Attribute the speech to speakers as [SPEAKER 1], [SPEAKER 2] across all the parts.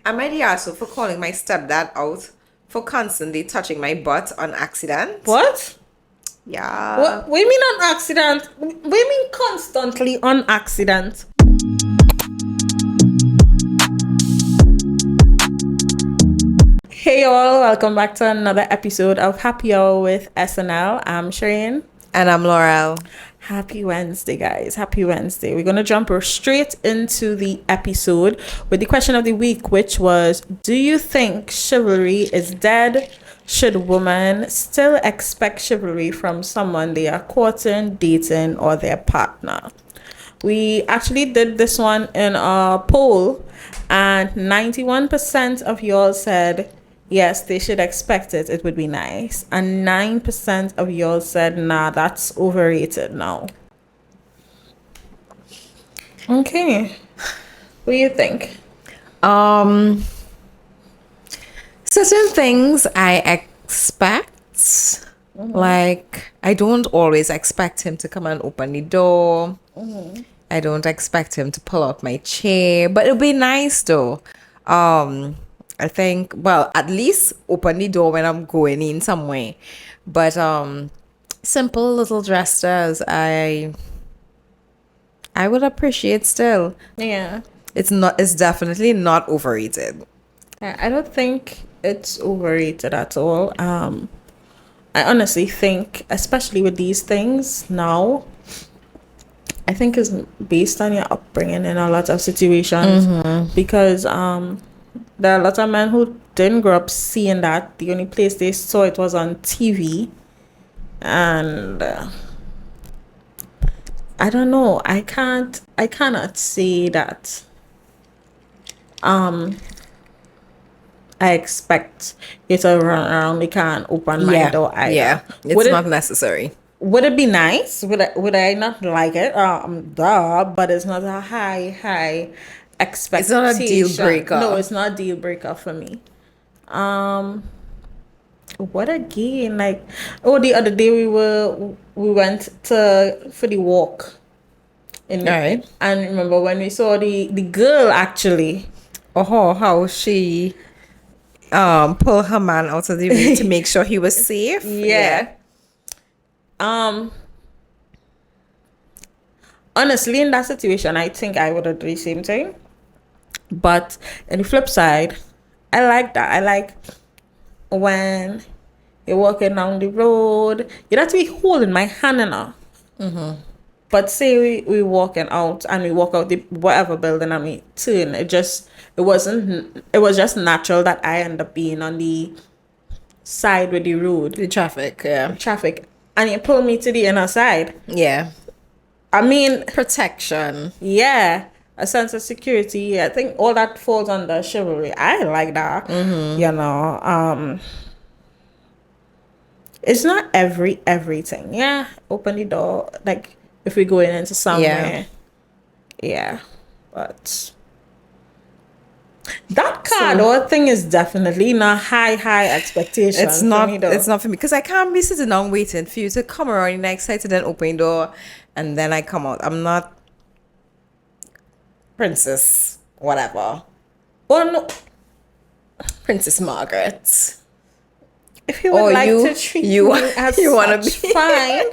[SPEAKER 1] Am I the asshole for calling my stepdad out for constantly touching my butt on accident?
[SPEAKER 2] What?
[SPEAKER 1] Yeah.
[SPEAKER 2] What do you mean on accident? What do you mean constantly on accident? Hey y'all, welcome back to another episode of Happy Hour with SnL. I'm Sherain.
[SPEAKER 1] And I'm Laurel.
[SPEAKER 2] Happy Wednesday, guys. Happy Wednesday. We're going to jump straight into the episode with the question of the week, which was, do you think chivalry is dead? Should women still expect chivalry from someone they are courting, dating, or their partner? We actually did this one in a poll, and 91% of y'all said yes, they should expect it. It would be nice. And 9% of y'all said, nah, that's overrated now. Okay. What do you think?
[SPEAKER 1] Certain things I expect. Like, I don't always expect him to come and open the door. I don't expect him to pull out my chair. But it'll be nice though. I think, well, at least open the door when I'm going in somewhere. But simple little gestures I would appreciate still.
[SPEAKER 2] Yeah.
[SPEAKER 1] It's definitely not overrated.
[SPEAKER 2] I don't think it's overrated at all. I honestly think, especially with these things now, I think it's based on your upbringing in a lot of situations. Because there are a lot of men who didn't grow up seeing that. The only place they saw it was on TV. And I don't know. I cannot say that I expect you to run around the car and open my door either.
[SPEAKER 1] Yeah, it's not necessary.
[SPEAKER 2] Would it be nice? Would I not like it? But it's not a high expectation.
[SPEAKER 1] It's not a deal breaker.
[SPEAKER 2] No, it's not a deal breaker for me. What again? Like, the other day we went for the walk.
[SPEAKER 1] All right.
[SPEAKER 2] And remember when we saw the girl actually.
[SPEAKER 1] Oh, how she pull her man out of the way to make sure he was safe.
[SPEAKER 2] Yeah. Honestly, in that situation, I think I would have done the same thing. But on the flip side, I like that. I like when you're walking down the road, you don't have to be holding my hand enough. But say we walking out and we walk out the whatever building and we turn, it was just natural that I end up being on the side with the road.
[SPEAKER 1] The traffic, yeah.
[SPEAKER 2] Traffic. And you pull me to the inner side.
[SPEAKER 1] Yeah.
[SPEAKER 2] I mean,
[SPEAKER 1] Protection.
[SPEAKER 2] yeah. A sense of security. Yeah, I think all that falls under chivalry. I like that. You know. It's not everything. Yeah. Open the door. Like if we're going into somewhere. Yeah. But that car door thing is definitely not high expectation.
[SPEAKER 1] It's not for me because I can't be sitting down waiting for you to come around and excited and open the door and then I come out. I'm not Princess whatever.
[SPEAKER 2] Oh no.
[SPEAKER 1] Princess Margaret.
[SPEAKER 2] If you would to treat me as
[SPEAKER 1] you
[SPEAKER 2] such,
[SPEAKER 1] wanna be
[SPEAKER 2] fine.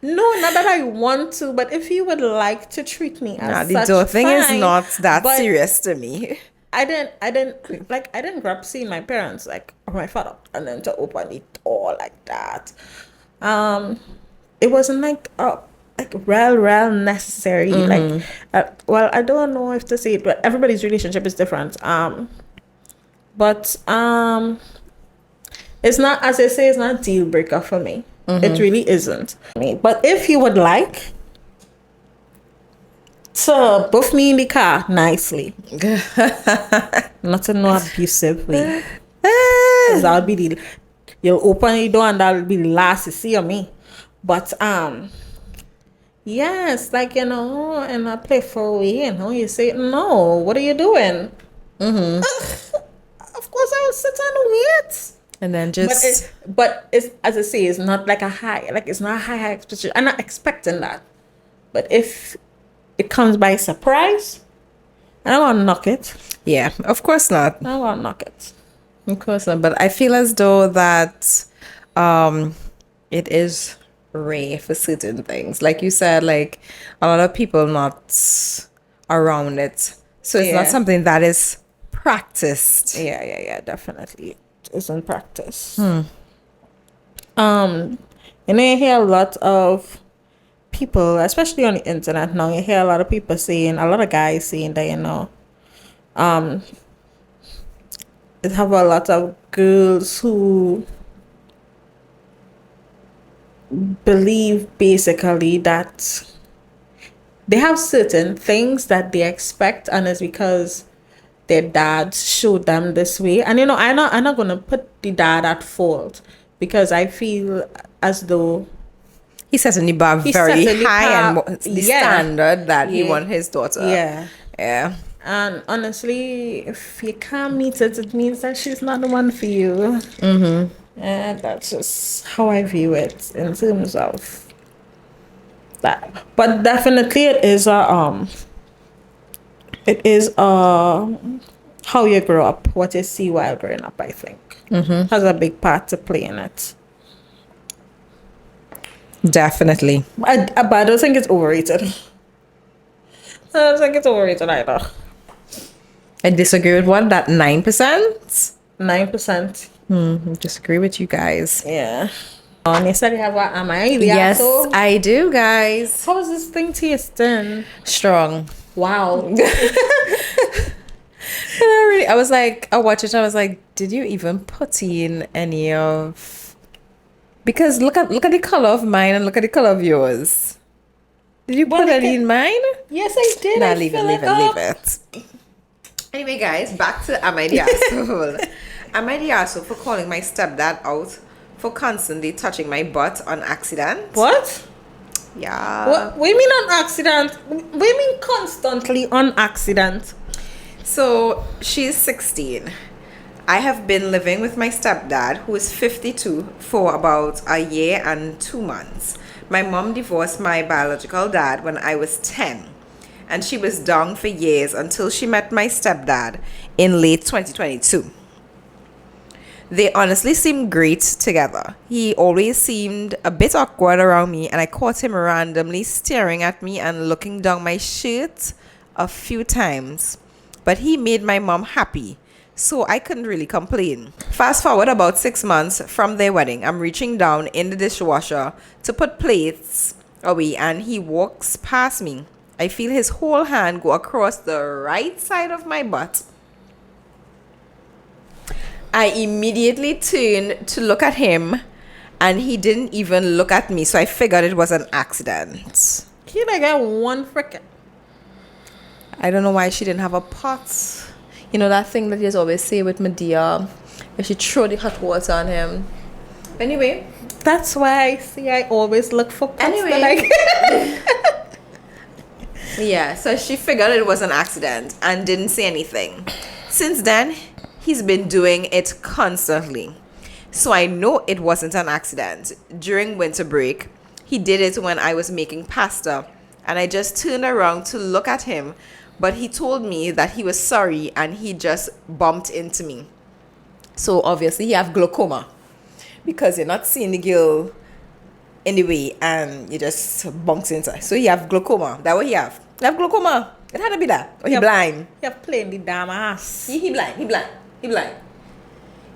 [SPEAKER 2] No, not that I want to, but if you would like to treat me as
[SPEAKER 1] the
[SPEAKER 2] such,
[SPEAKER 1] door thing
[SPEAKER 2] fine.
[SPEAKER 1] is not that
[SPEAKER 2] But
[SPEAKER 1] serious to me.
[SPEAKER 2] I didn't grow up seeing my parents or my father and then to open the door like that. It wasn't real necessary. Well, I don't know if to say it, but everybody's relationship is different. But it's not, as I say, it's not a deal breaker for me. It really isn't. But if you would like to buff me in the car nicely, not in no abusive way, that'll be you'll open the door and that'll be the last you see of me. But yes, in a playful way, you say, no, what are you doing? Of course I will sit and wait.
[SPEAKER 1] And then just
[SPEAKER 2] but it's, as I say, it's not like a high, it's not a high expectation. I'm not expecting that. But if it comes by surprise, I don't want to knock it.
[SPEAKER 1] Yeah, of course not.
[SPEAKER 2] I don't want to knock it.
[SPEAKER 1] Of course not. But I feel as though that it is rare for certain things. Like you said, like a lot of people not around it. So it's not
[SPEAKER 2] Yeah.
[SPEAKER 1] something that is practiced.
[SPEAKER 2] Yeah, definitely. It is in practice. You know, you hear a lot of people, especially on the internet now, you hear a lot of people saying, a lot of guys saying that, you know, it have a lot of girls who believe basically that they have certain things that they expect, and it's because their dad showed them this way. And you know, I'm not gonna put the dad at fault, because I feel as though
[SPEAKER 1] He sets the bar
[SPEAKER 2] He
[SPEAKER 1] very
[SPEAKER 2] set the
[SPEAKER 1] high and
[SPEAKER 2] bar-
[SPEAKER 1] the
[SPEAKER 2] yeah.
[SPEAKER 1] standard that he
[SPEAKER 2] Yeah.
[SPEAKER 1] want his daughter.
[SPEAKER 2] yeah.
[SPEAKER 1] Yeah.
[SPEAKER 2] And honestly, if you can't meet it, it means that she's not the one for you. And that's just how I view it in terms of that. But definitely, it is how you grow up, what you see while growing up. I think has a big part to play in it.
[SPEAKER 1] Definitely.
[SPEAKER 2] But I don't think it's overrated. I don't think it's overrated either.
[SPEAKER 1] I disagree with what? That 9%?
[SPEAKER 2] 9%.
[SPEAKER 1] Disagree with you guys.
[SPEAKER 2] Yeah. And you said you have a idea.
[SPEAKER 1] Yes,
[SPEAKER 2] So
[SPEAKER 1] I do, guys.
[SPEAKER 2] how is this thing tasting?
[SPEAKER 1] Strong.
[SPEAKER 2] Wow.
[SPEAKER 1] I was like, I watched it. I was like, did you even put in any of? Because look at the color of mine and look at the color of yours. Did you put any in mine?
[SPEAKER 2] Yes, I did.
[SPEAKER 1] Nah,
[SPEAKER 2] I
[SPEAKER 1] leave
[SPEAKER 2] fill
[SPEAKER 1] it. Anyway, guys, back to am I the asshole? Am I the asshole for calling my stepdad out for constantly touching my butt on accident?
[SPEAKER 2] What?
[SPEAKER 1] Yeah.
[SPEAKER 2] What do you mean on accident? What do you mean constantly on accident?
[SPEAKER 1] So she's 16. I have been living with my stepdad, who is 52, for about a year and 2 months. My mom divorced my biological dad when I was 10, and she was down for years until she met my stepdad in late 2022. They honestly seemed great together. He always seemed a bit awkward around me, and I caught him randomly staring at me and looking down my shirt a few times. But he made my mom happy, so I couldn't really complain. Fast forward about 6 months from their wedding, I'm reaching down in the dishwasher to put plates away, and he walks past me. I feel his whole hand go across the right side of my butt. I immediately turned to look at him, and he didn't even look at me, so I figured it was an accident.
[SPEAKER 2] He like got one frickin'.
[SPEAKER 1] I don't know why she didn't have a pot. You know that thing that you always say with Medea, if she throw the hot water on him. Anyway.
[SPEAKER 2] That's why I always look for pots
[SPEAKER 1] Anyway. Yeah, so she figured it was an accident and didn't say anything. Since then, he's been doing it constantly. So I know it wasn't an accident. During winter break, he did it when I was making pasta, and I just turned around to look at him, but he told me that he was sorry and he just bumped into me. So obviously you have glaucoma, because you're not seeing the girl in the way and you just bumps into her. So you have glaucoma. That's what you have. You have glaucoma. It had to be that. Or he blind.
[SPEAKER 2] You're playing the damn ass.
[SPEAKER 1] He blind.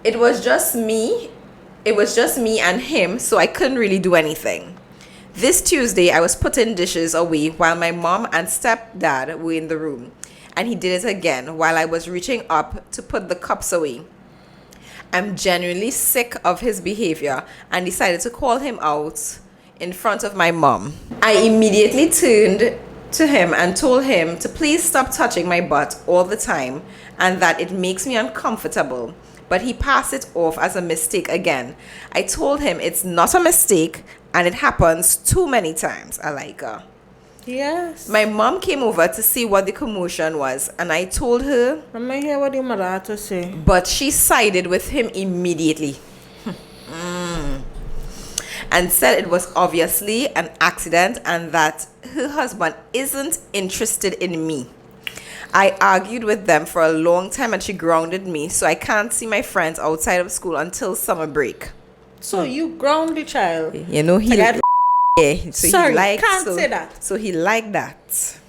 [SPEAKER 1] It was just me and him, so I couldn't really do anything. This Tuesday, I was putting dishes away while my mom and stepdad were in the room, and he did it again while I was reaching up to put the cups away. I'm genuinely sick of his behavior and decided to call him out in front of my mom. I immediately turned to him and told him to please stop touching my butt all the time and that it makes me uncomfortable. But he passed it off as a mistake again. I told him it's not a mistake and it happens too many times. I like her.
[SPEAKER 2] Yes.
[SPEAKER 1] My mom came over to see what the commotion was, and I told her,
[SPEAKER 2] Let me hear what your mother had to say.
[SPEAKER 1] but she sided with him immediately. And said it was obviously an accident and that her husband isn't interested in me. I argued with them for a long time and she grounded me, so I can't see my friends outside of school until summer break.
[SPEAKER 2] So you ground the child.
[SPEAKER 1] You know, he
[SPEAKER 2] Like,
[SPEAKER 1] yeah, so
[SPEAKER 2] sorry,
[SPEAKER 1] he liked,
[SPEAKER 2] can't
[SPEAKER 1] so,
[SPEAKER 2] say that.
[SPEAKER 1] So he liked that.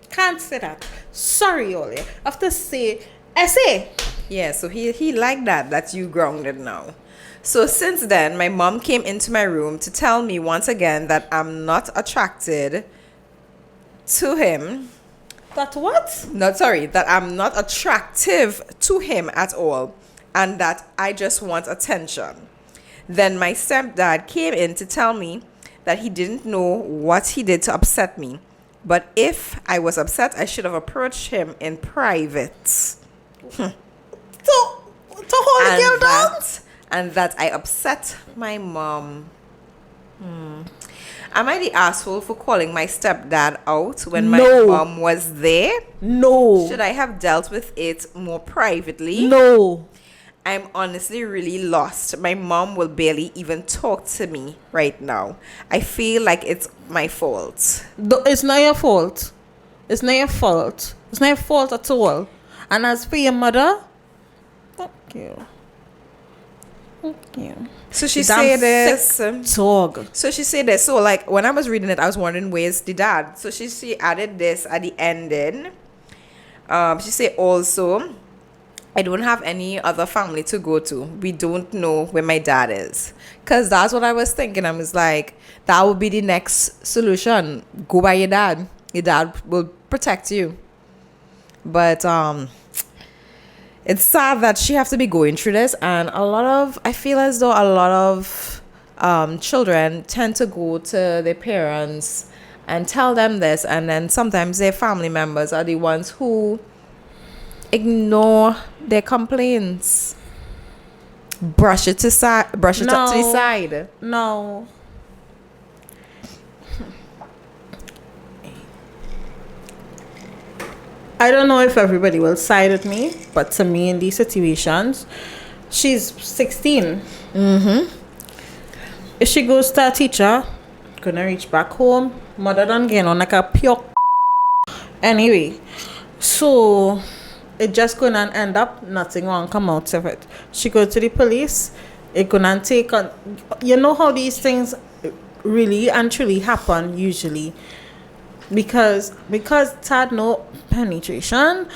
[SPEAKER 2] Can't say that. Sorry, Ole. I have to say, I say.
[SPEAKER 1] Yeah, so he liked that you grounded now. So since then, my mom came into my room to tell me once again that I'm not attracted to him.
[SPEAKER 2] That what?
[SPEAKER 1] No, sorry, that I'm not attractive to him at all and that I just want attention. Then my stepdad came in to tell me that he didn't know what he did to upset me, but if I was upset, I should have approached him in private.
[SPEAKER 2] To hold the girl down?
[SPEAKER 1] And that I upset my mom. Am I the asshole for calling my stepdad out when my
[SPEAKER 2] No.
[SPEAKER 1] mom was there?
[SPEAKER 2] No.
[SPEAKER 1] Should I have dealt with it more privately?
[SPEAKER 2] No.
[SPEAKER 1] I'm honestly really lost. My mom will barely even talk to me right now. I feel like it's my fault.
[SPEAKER 2] It's not your fault. It's not your fault. It's not your fault at all. And as for your mother, thank you. Thank you.
[SPEAKER 1] So she
[SPEAKER 2] Damn
[SPEAKER 1] said this.
[SPEAKER 2] sick dog.
[SPEAKER 1] So she said this. So like when I was reading it, I was wondering where's the dad. So she added this at the ending. She said also, I don't have any other family to go to. We don't know where my dad is. Because that's what I was thinking. I was like, that would be the next solution. Go by your dad. Your dad will protect you. But it's sad that she has to be going through this. And I feel as though a lot of children tend to go to their parents and tell them this. And then sometimes their family members are the ones who ignore their complaints, brush it up to the side.
[SPEAKER 2] No. I don't know if everybody will side with me, but to me in these situations, she's 16. If she goes to a teacher, gonna reach back home, mother done getting on like a pure anyway. So it just gonna end up nothing wrong come out of it. She go to the police, it gonna take on, you know how these things really and truly happen usually, because it had no penetration,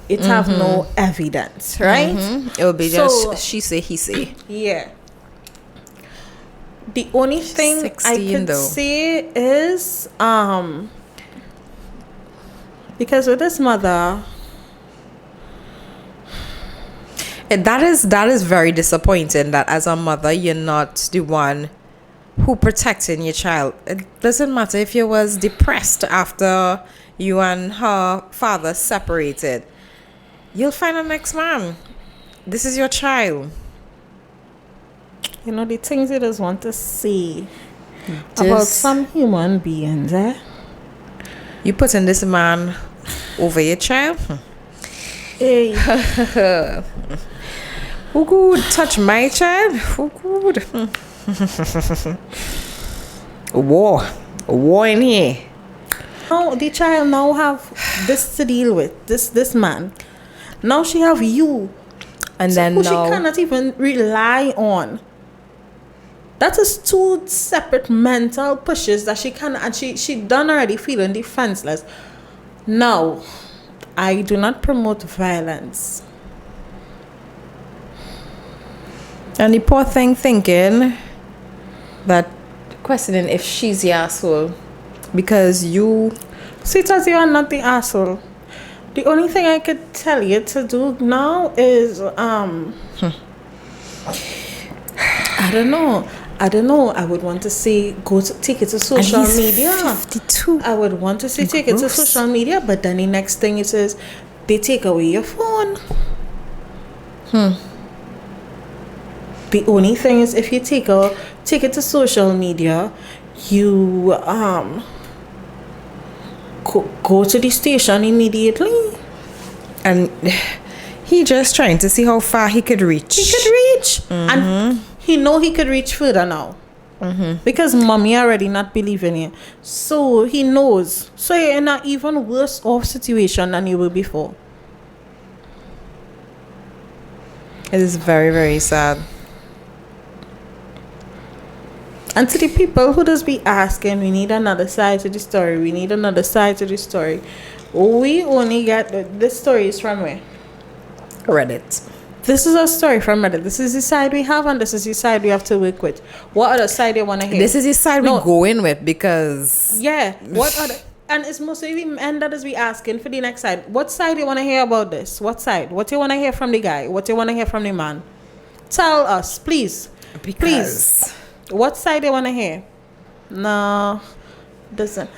[SPEAKER 2] it have no evidence, right?
[SPEAKER 1] It will be just she say, he say.
[SPEAKER 2] Yeah. The only thing
[SPEAKER 1] 16
[SPEAKER 2] I can
[SPEAKER 1] though.
[SPEAKER 2] say is because with this mother,
[SPEAKER 1] That is very disappointing that as a mother you're not the one who protecting your child. It doesn't matter if you was depressed after you and her father separated. You'll find a next man. This is your child.
[SPEAKER 2] you know, the things you just want to see about some human beings,
[SPEAKER 1] You putting this man over your child?
[SPEAKER 2] Hey.
[SPEAKER 1] Who could touch my child? Who could? A war in here.
[SPEAKER 2] Now the child now have this to deal with, this man. Now she have you,
[SPEAKER 1] And
[SPEAKER 2] so
[SPEAKER 1] then
[SPEAKER 2] who
[SPEAKER 1] now,
[SPEAKER 2] she cannot even rely on. That is two separate mental pushes that she can, and she done already feeling defenseless. Now, I do not promote violence.
[SPEAKER 1] and the poor thing thinking that, questioning if she's the asshole because you.
[SPEAKER 2] Sweetheart, you are not the asshole. The only thing I could tell you to do now is I don't know. I would want to say take it to social
[SPEAKER 1] And he's
[SPEAKER 2] media.
[SPEAKER 1] 52.
[SPEAKER 2] I would want to say take it to
[SPEAKER 1] Gross.
[SPEAKER 2] social media, but then the next thing it says they take away your phone. The only thing is if you take it to social media, you go to the station immediately.
[SPEAKER 1] And he just trying to see how far he could reach.
[SPEAKER 2] He could reach, and he know he could reach further now. Because mommy already not believing you. So he knows. So you're in an even worse off situation than you were before.
[SPEAKER 1] It is very, very sad.
[SPEAKER 2] And to the people who just be asking, we need another side to the story. We need another side to the story. We only get this story is from where?
[SPEAKER 1] Reddit.
[SPEAKER 2] This is a story from Reddit. This is the side we have, and this is the side we have to work with. What other side you want to hear?
[SPEAKER 1] This is the side we go in with because...
[SPEAKER 2] Yeah. What other... And it's mostly the men that is be asking for the next side. What side you want to hear about this? What side? What you want to hear from the guy? What you want to hear from the man? Tell us, please.
[SPEAKER 1] Because...
[SPEAKER 2] Please. What side you want to hear? No. Doesn't...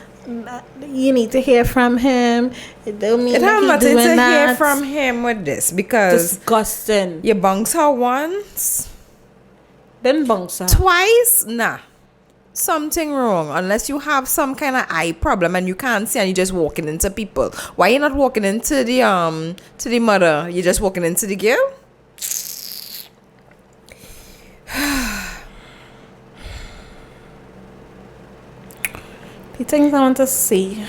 [SPEAKER 2] You need to hear from him. It don't mean
[SPEAKER 1] it have nothing to
[SPEAKER 2] that.
[SPEAKER 1] hear from him with this because
[SPEAKER 2] disgusting.
[SPEAKER 1] You bounce her once,
[SPEAKER 2] then bounce her
[SPEAKER 1] twice. Nah, something wrong. Unless you have some kind of eye problem and you can't see and you're just walking into people. Why you not walking into the mother? You're just walking into the girl.
[SPEAKER 2] The things I want to see.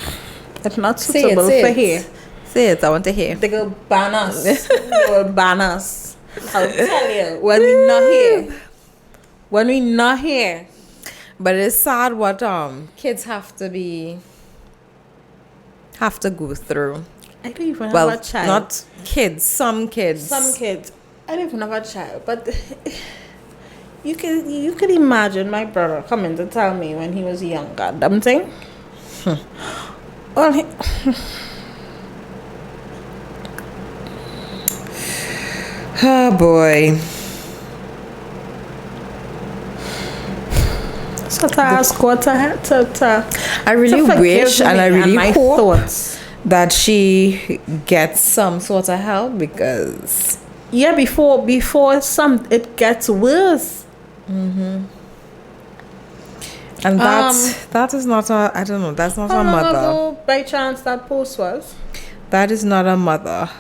[SPEAKER 2] It's not suitable for here.
[SPEAKER 1] Say it, I want to hear.
[SPEAKER 2] They go ban us. They will ban us. I'll tell you. When we not here. When we not here.
[SPEAKER 1] But it's sad what kids have to go through.
[SPEAKER 2] I don't even have a child.
[SPEAKER 1] Not kids, some kids.
[SPEAKER 2] Some kids. I don't even have a child. But you could imagine my brother coming to tell me when he was younger. Damn thing. Well,
[SPEAKER 1] oh boy.
[SPEAKER 2] So to ask what
[SPEAKER 1] I really wish and I really hope that she gets some sort of help because
[SPEAKER 2] before it gets worse.
[SPEAKER 1] And that is not a, I don't know, that's not a mother.
[SPEAKER 2] By chance that post was?
[SPEAKER 1] That is not a mother.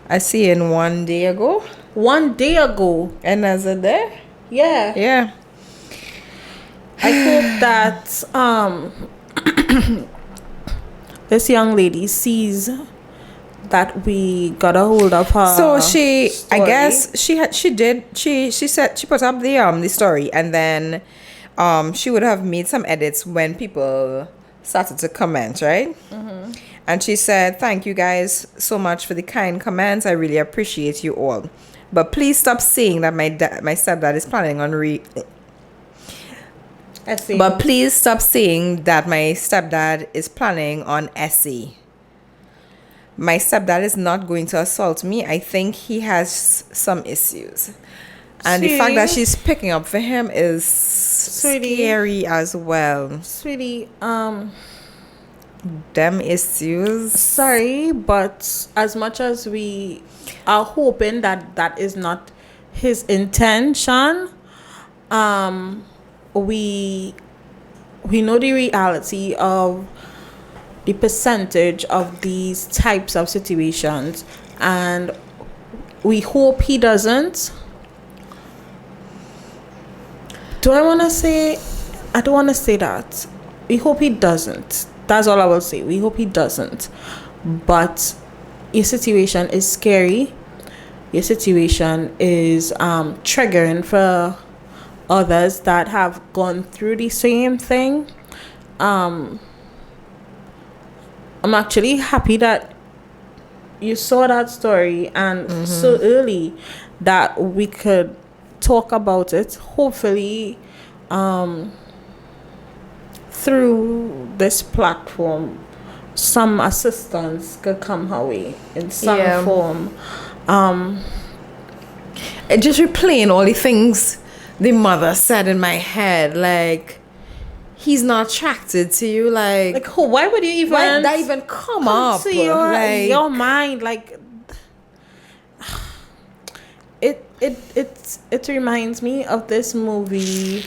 [SPEAKER 1] I see in 1 day ago.
[SPEAKER 2] 1 day ago.
[SPEAKER 1] And as a day?
[SPEAKER 2] Yeah.
[SPEAKER 1] Yeah.
[SPEAKER 2] I hope that this young lady sees that we got a hold of her.
[SPEAKER 1] So she
[SPEAKER 2] story.
[SPEAKER 1] I guess she said she put up the story and then she would have made some edits when people started to comment, right? And she said, "Thank you guys so much for the kind comments. I really appreciate you all. But please stop saying that my stepdad is planning on But please stop saying that my stepdad is planning on SE. My stepdad is not going to assault me. I think he has some issues." And the fact that she's picking up for him is scary as well.
[SPEAKER 2] Sweetie,
[SPEAKER 1] them issues.
[SPEAKER 2] Sorry, but as much as we are hoping that that is not his intention, we know the reality of the percentage of these types of situations, and we hope he doesn't. I don't want to say that. We hope he doesn't. That's all I will say. We hope he doesn't. But your situation is scary. Your situation is triggering for others that have gone through the same thing. I'm actually happy that you saw that story and so early that we could talk about it. Hopefully through this platform some assistance could come her way in some form.
[SPEAKER 1] It just replaying all the things the mother said in my head, like, he's not attracted to you, like
[SPEAKER 2] why would you even,
[SPEAKER 1] why that even come up
[SPEAKER 2] to your mind? Like, it reminds me of this movie.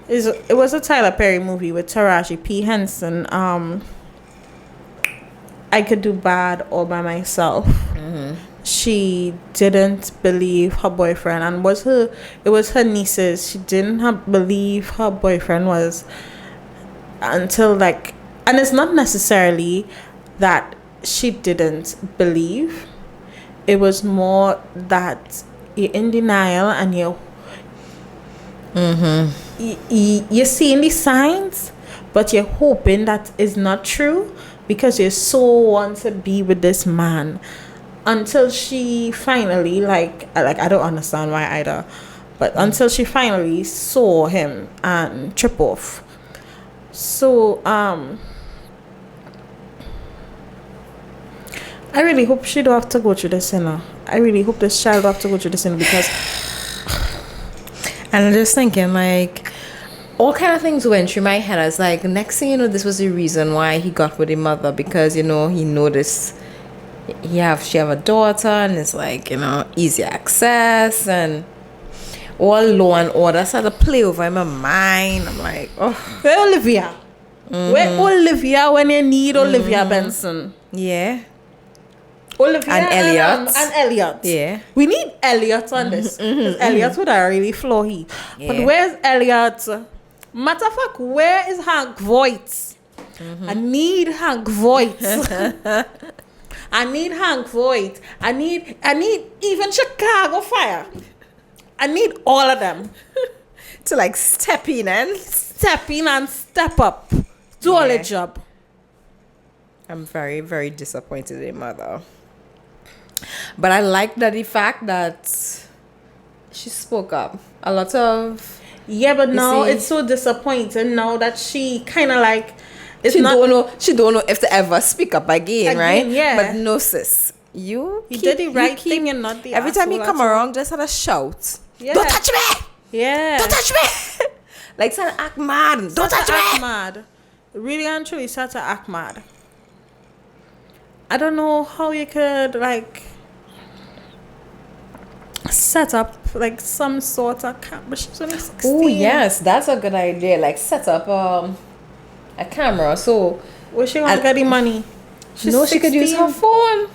[SPEAKER 2] It was a Tyler Perry movie with Taraji P. Henson. I Could Do Bad All by Myself. she didn't believe her boyfriend, and it was her nieces. She didn't believe her boyfriend was until like, and it's not necessarily that she didn't believe. It was more that you're in denial and you're seeing the signs, but you're hoping that is not true because you so want to be with this man. Until she finally, like I don't understand why either, but until she finally saw him and trip off. So I really hope she don't have to go through this, I really hope this child don't have to go through this, because.
[SPEAKER 1] And I'm just thinking, like, all kind of things went through my head. I was like, next thing you know, this was the reason why he got with the mother, because, he noticed she have a daughter, and it's like, easy access, and all law and order started to play over in my mind. I'm like, oh.
[SPEAKER 2] Where Olivia? Where Olivia when you need Olivia Benson?
[SPEAKER 1] Yeah.
[SPEAKER 2] Olivia
[SPEAKER 1] and Elliot.
[SPEAKER 2] And Elliot.
[SPEAKER 1] Yeah.
[SPEAKER 2] We need Elliot on this. Because Elliot would have really flowy.
[SPEAKER 1] Yeah.
[SPEAKER 2] But where's Elliot? Matter of fact, where is Hank Voight? I need Hank Voight. I need Hank Voight. I need even Chicago Fire. I need all of them.
[SPEAKER 1] To like step in and
[SPEAKER 2] step up. Do all the job.
[SPEAKER 1] I'm very, very disappointed in mother. But I like the fact that she spoke up. A lot of...
[SPEAKER 2] Yeah, but now it's so disappointing now that she kind of like...
[SPEAKER 1] She don't know if to ever speak up again, right?
[SPEAKER 2] Yeah.
[SPEAKER 1] But no, sis. You
[SPEAKER 2] did the right thing and not the
[SPEAKER 1] every time you come around, just had a shout.
[SPEAKER 2] Yeah.
[SPEAKER 1] Don't touch me!
[SPEAKER 2] Yeah.
[SPEAKER 1] Don't touch me! Like, start to act mad. Don't touch me!
[SPEAKER 2] Act mad. Really and truly start to act mad. I don't know how you could, like, set up, like, some sort of camera. She's only 16.
[SPEAKER 1] Oh, yes. That's a good idea. Like, set up a camera. So...
[SPEAKER 2] Where she want to get the money?
[SPEAKER 1] She could use her phone.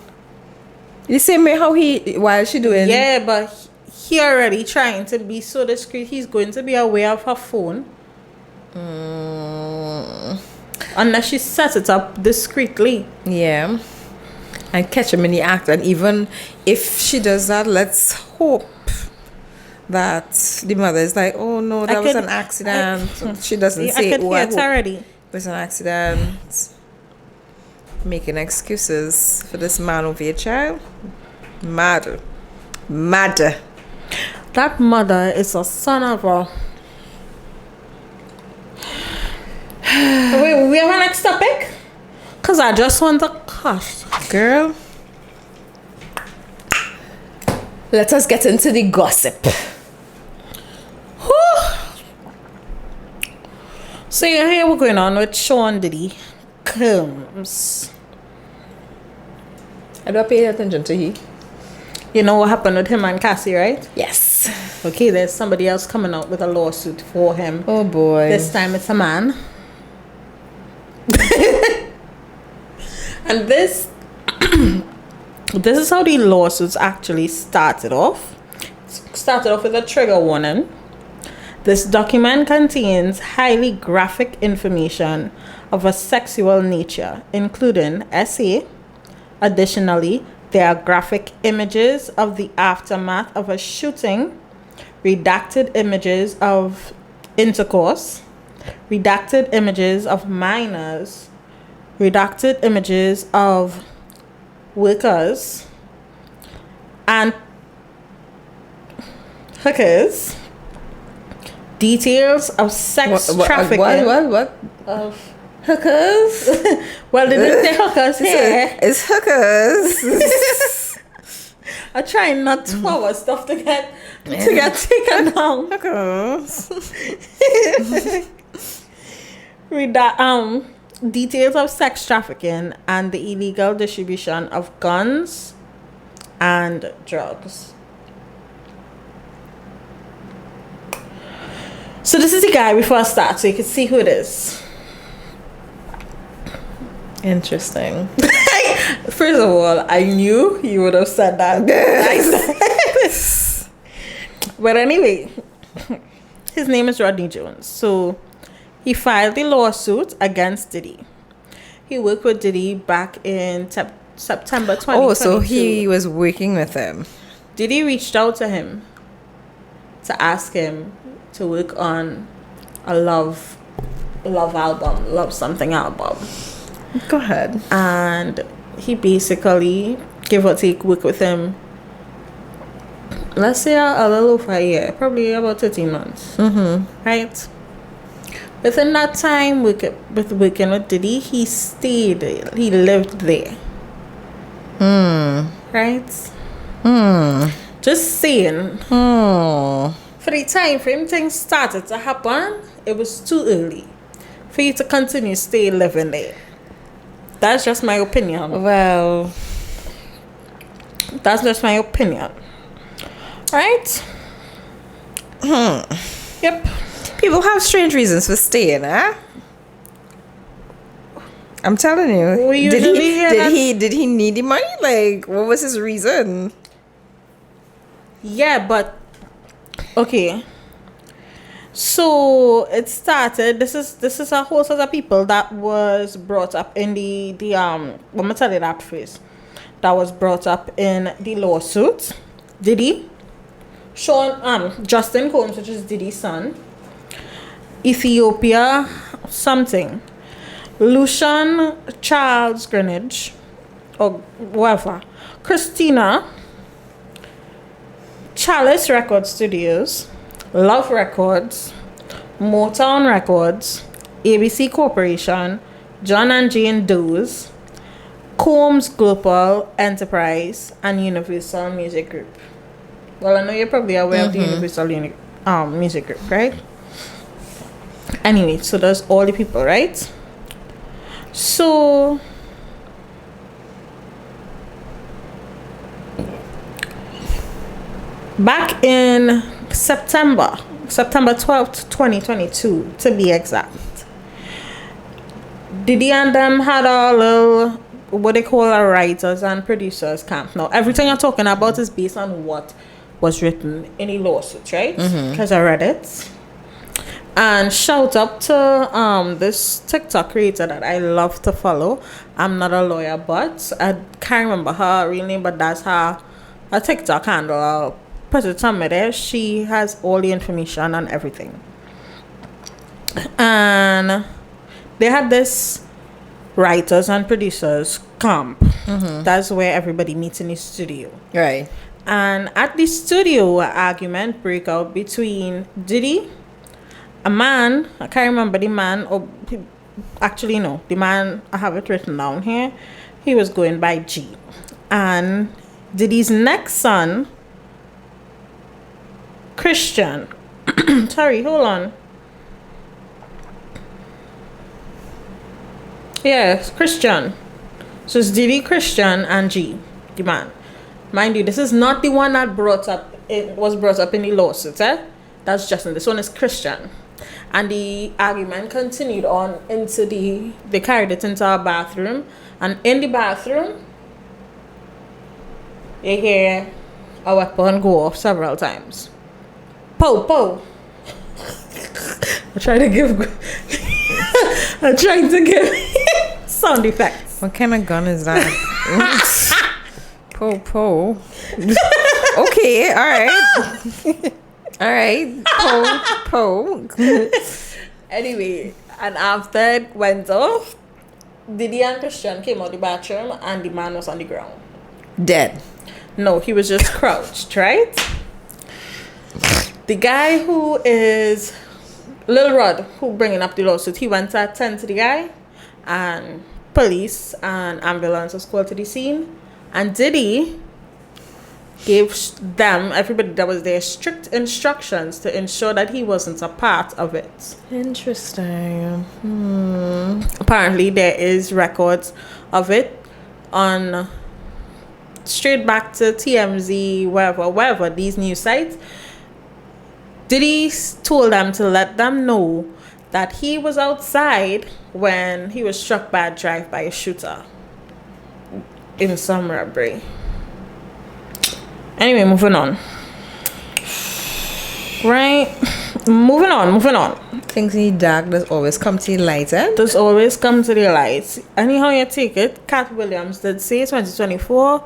[SPEAKER 1] The same way how while she doing...
[SPEAKER 2] Yeah, but he already trying to be so discreet. He's going to be aware of her phone. Unless she sets it up discreetly.
[SPEAKER 1] Yeah. And catch him in the act. And even if she does that, let's hope that the mother is like, oh no, that was an accident. She doesn't say,
[SPEAKER 2] I hope already.
[SPEAKER 1] It was an accident. Making excuses for this man over your child. Mad.
[SPEAKER 2] That mother is a son of a... Wait, we have a next topic? Because I just want to cuss.
[SPEAKER 1] Girl, let us get into the gossip.
[SPEAKER 2] So here we're going on with Sean Diddy Combs.
[SPEAKER 1] I don't pay attention to he.
[SPEAKER 2] You know what happened with him and Cassie, right?
[SPEAKER 1] Yes.
[SPEAKER 2] Okay, there's somebody else coming out with a lawsuit for him.
[SPEAKER 1] Oh boy.
[SPEAKER 2] This time it's a man. And this is how the lawsuits actually started off. It started off with a trigger warning. This document contains highly graphic information of a sexual nature, including SA. Additionally, there are graphic images of the aftermath of a shooting, redacted images of intercourse, redacted images of minors, redacted images of workers and hookers, details of sex trafficking.
[SPEAKER 1] What?
[SPEAKER 2] Of
[SPEAKER 1] hookers?
[SPEAKER 2] Well, they didn't say hookers here.
[SPEAKER 1] It's hookers.
[SPEAKER 2] I try not to forward stuff to get taken down.
[SPEAKER 1] Hookers.
[SPEAKER 2] Details of sex trafficking and the illegal distribution of guns and drugs. So this is the guy before I start, so you can see who it is.
[SPEAKER 1] Interesting.
[SPEAKER 2] For First of all, I knew you would have said that. But anyway, his name is Rodney Jones. So he filed a lawsuit against Diddy. He worked with Diddy back in September 2022.
[SPEAKER 1] Oh, so he was working with him.
[SPEAKER 2] Diddy reached out to him to ask him to work on a love album, love something album.
[SPEAKER 1] Go ahead.
[SPEAKER 2] And he basically, give or take, worked with him, let's say a little over a year, probably about 13 months. Right? Within that time, working with Diddy, he stayed, he lived there. Right? Just saying. For the time frame things started to happen, it was too early for you to continue stay living there. That's just my opinion.
[SPEAKER 1] Well,
[SPEAKER 2] that's just my opinion. Right? Yep.
[SPEAKER 1] People have strange reasons for staying, huh? I'm telling you.
[SPEAKER 2] We usually hear that.
[SPEAKER 1] Did he need the money? Like, what was his reason?
[SPEAKER 2] Yeah, but okay. So it started. This is a whole set of people that was brought up in the let me tell you that first. That was brought up in the lawsuit. Diddy, Justin Combs, which is Diddy's son. Ethiopia something. Lucian Charles Greenwich or whatever. Christina. Chalice Record Studios, Love Records, Motown Records, ABC Corporation, John and Jane Doe's, Combs Global Enterprise, and Universal Music Group. Well, I know you're probably aware of the Universal Music Group, right? Anyway, so that's all the people, right? So back in September 12th, 2022, to be exact, Diddy and them had a little, what they call a writers and producers camp. Now, everything you're talking about is based on what was written in the lawsuit, right? Because I read it. And shout out to this TikTok creator that I love to follow. I'm not a lawyer, but I can't remember her real name, but that's her TikTok handle. I'll put it somewhere there. She has all the information and everything. And they had this writers and producers camp. That's where everybody meets in the studio.
[SPEAKER 1] Right.
[SPEAKER 2] And at the studio, an argument break out between Diddy, a man, I can't remember the man, or actually no, the man, I have it written down here. He was going by G. And Diddy's next son, Christian. Sorry, hold on. Yes, Christian. So it's Diddy, Christian, and G, the man. Mind you, this is not the one that was brought up in the lawsuit, That's Justin. This one is Christian. And the argument continued on into they carried it into our bathroom. And in the bathroom, you hear a weapon go off several times. Pow, pow. I'm trying to give sound effects.
[SPEAKER 1] What kind of gun is that? Po. Okay, all right. All right. Po.
[SPEAKER 2] Anyway, and after it went off, Diddy and Christian came out the bathroom and the man was on the ground.
[SPEAKER 1] Dead.
[SPEAKER 2] No, he was just crouched, right? The guy who is Lil Rod, who bringing up the lawsuit, he went to attend to the guy, and police and ambulance was called to the scene. And Diddy gave them, everybody that was there, strict instructions to ensure that he wasn't a part of it.
[SPEAKER 1] Interesting.
[SPEAKER 2] Apparently, there is records of it on straight back to TMZ, wherever these news sites. Diddy told them to let them know that he was outside when he was struck by a drive-by shooter. in some robbery. Anyway, moving on. Right? Moving on.
[SPEAKER 1] Things in the dark does always come to the light, eh?
[SPEAKER 2] Does always come to the light. Anyhow you take it, Cat Williams did say 2024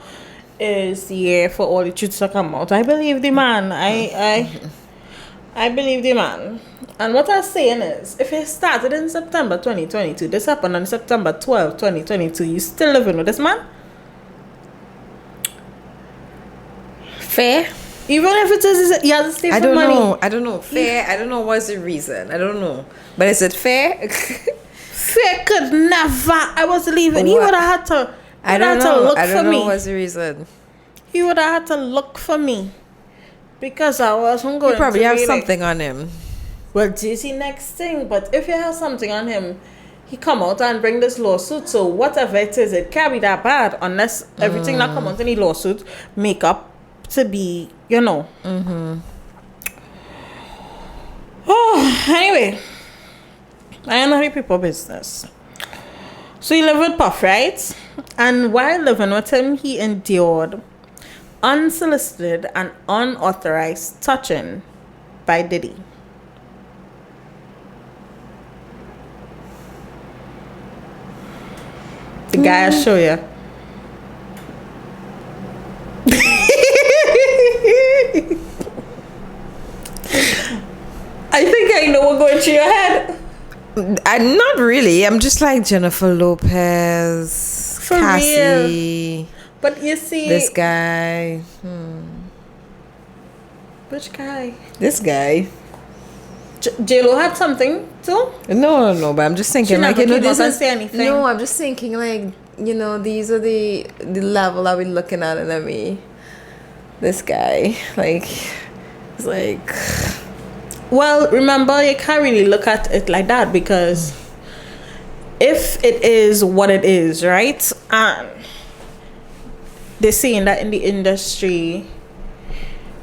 [SPEAKER 2] is the year for all the truths to come out. I believe the man. I believe the man. And what I'm saying is, if it started in September 2022, this happened on September 12, 2022, you still living with this man?
[SPEAKER 1] Fair?
[SPEAKER 2] Even if it is, you have to stay for money.
[SPEAKER 1] I don't know. Fair? I don't know what's the reason. I don't know. But is it fair?
[SPEAKER 2] Fair could never. I was leaving. He
[SPEAKER 1] What?
[SPEAKER 2] would have had to.
[SPEAKER 1] I don't know. I don't know
[SPEAKER 2] me.
[SPEAKER 1] what's the reason.
[SPEAKER 2] He would have had to look for me. Because I wasn't going
[SPEAKER 1] You probably
[SPEAKER 2] to
[SPEAKER 1] have
[SPEAKER 2] be
[SPEAKER 1] something on him.
[SPEAKER 2] Well, do you see next thing? But if you have something on him, he come out and bring this lawsuit. So whatever it is, it can't be that bad unless everything that come out in the lawsuit make up to be, you know. Oh, anyway. I am not the people business. So he lived with Puff, right? And while living with him, he endured unsolicited and unauthorized touching by Diddy. The guy I show you. I think I know what's going through your head.
[SPEAKER 1] I'm not really. I'm just like Jennifer Lopez,
[SPEAKER 2] For
[SPEAKER 1] Cassie,
[SPEAKER 2] real. But you see,
[SPEAKER 1] this guy.
[SPEAKER 2] which guy?
[SPEAKER 1] This guy.
[SPEAKER 2] J-Lo had something too.
[SPEAKER 1] No. But I'm just thinking,
[SPEAKER 2] She
[SPEAKER 1] like,
[SPEAKER 2] never
[SPEAKER 1] you know,
[SPEAKER 2] came
[SPEAKER 1] this
[SPEAKER 2] out and
[SPEAKER 1] is.
[SPEAKER 2] say anything.
[SPEAKER 1] No, I'm just thinking, like, you know, these are the level that we're looking at, and I mean, this guy, like, it's like.
[SPEAKER 2] Well, remember, you can't really look at it like that because if it is what it is, right? And they're saying that in the industry,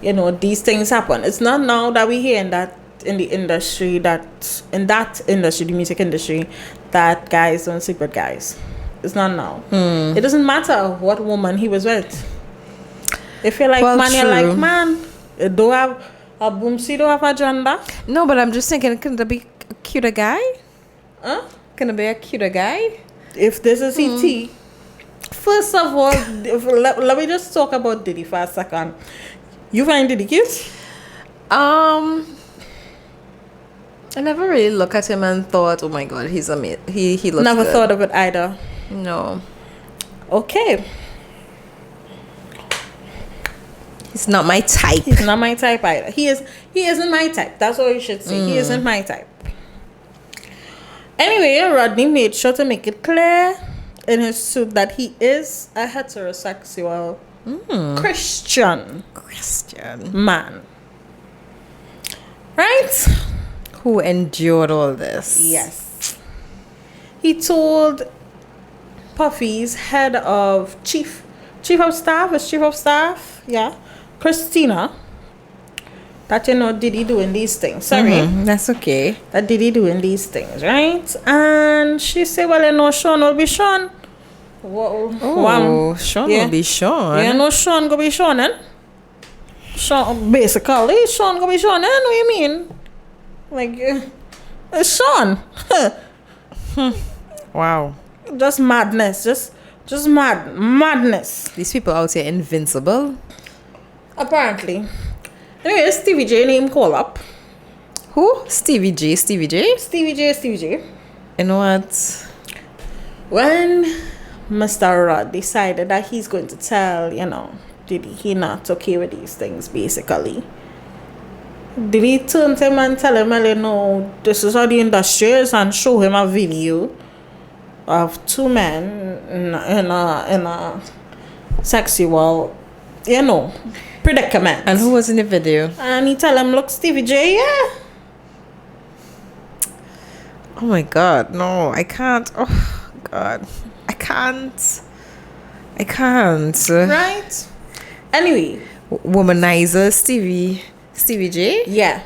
[SPEAKER 2] you know, these things happen. It's not now that we hear that in the industry, the music industry, that guys don't sleep with guys. It's not now. It doesn't matter what woman he was with. If you're like man,
[SPEAKER 1] true.
[SPEAKER 2] you're like man. It don't have a boomsy, don't have a gender.
[SPEAKER 1] No, but I'm just thinking, can there be a cuter guy?
[SPEAKER 2] Huh?
[SPEAKER 1] Can there be a cuter guy?
[SPEAKER 2] If this is ET, first of all, let me just talk about Diddy for a second. You find Diddy cute?
[SPEAKER 1] I never really looked at him and thought, oh my god, he's amazing. He looks
[SPEAKER 2] Never
[SPEAKER 1] good.
[SPEAKER 2] thought of it either.
[SPEAKER 1] No.
[SPEAKER 2] Okay.
[SPEAKER 1] He's not my type.
[SPEAKER 2] He's not my type either. He isn't my type. That's what you should say. He isn't my type. Anyway, Rodney made sure to make it clear in his suit that he is a heterosexual Christian man. Right?
[SPEAKER 1] Who endured all this?
[SPEAKER 2] Yes. He told Puffy's head of chief of staff, yeah, Christina, that, you know, Diddy doing these things. Sorry.
[SPEAKER 1] That's okay.
[SPEAKER 2] That Diddy doing these things, right? And she said, well, you know, Sean will be Sean.
[SPEAKER 1] Sean will be Sean.
[SPEAKER 2] You know, Sean go be Sean, eh? Sean, basically, Sean go be Sean, eh? Know what you mean? Like, Sean.
[SPEAKER 1] Wow.
[SPEAKER 2] Just madness. Just madness.
[SPEAKER 1] These people out here invincible.
[SPEAKER 2] Apparently. Anyway, Stevie J name call up.
[SPEAKER 1] Who? Stevie J.
[SPEAKER 2] Stevie J.
[SPEAKER 1] You know what?
[SPEAKER 2] When Mr. Rod decided that he's going to tell, you know, Diddy he not okay with these things, basically. Did he turn to him and tell him, well, you know, this is how the industry is, and show him a video of two men in a sexual, you know, predicament.
[SPEAKER 1] And who was in the video?
[SPEAKER 2] And he tell him, look, Stevie J, yeah.
[SPEAKER 1] Oh my god, no, I can't. Oh god, I can't.
[SPEAKER 2] Right? Anyway.
[SPEAKER 1] Womanizer Stevie J?
[SPEAKER 2] Yeah.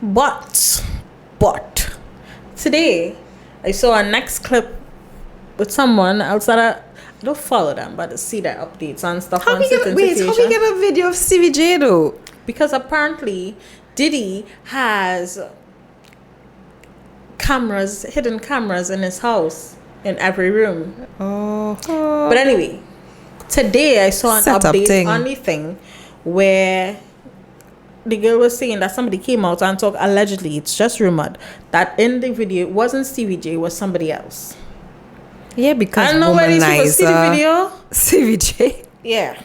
[SPEAKER 2] But today I saw a next clip with someone else that don't follow them, but see their updates and stuff
[SPEAKER 1] How
[SPEAKER 2] on
[SPEAKER 1] we
[SPEAKER 2] certain
[SPEAKER 1] get, wait, how we
[SPEAKER 2] situations.
[SPEAKER 1] get a video of CVJ though?
[SPEAKER 2] Because apparently Diddy has cameras, hidden cameras in his house, in every room.
[SPEAKER 1] Oh.
[SPEAKER 2] But anyway, today I saw an
[SPEAKER 1] Setup
[SPEAKER 2] update
[SPEAKER 1] thing.
[SPEAKER 2] on the thing where the girl was saying that somebody came out and talked, allegedly, it's just rumored, that in the video it wasn't Stevie J, it was somebody else.
[SPEAKER 1] Yeah, because
[SPEAKER 2] I don't know where these people see the video.
[SPEAKER 1] CVJ.
[SPEAKER 2] Yeah,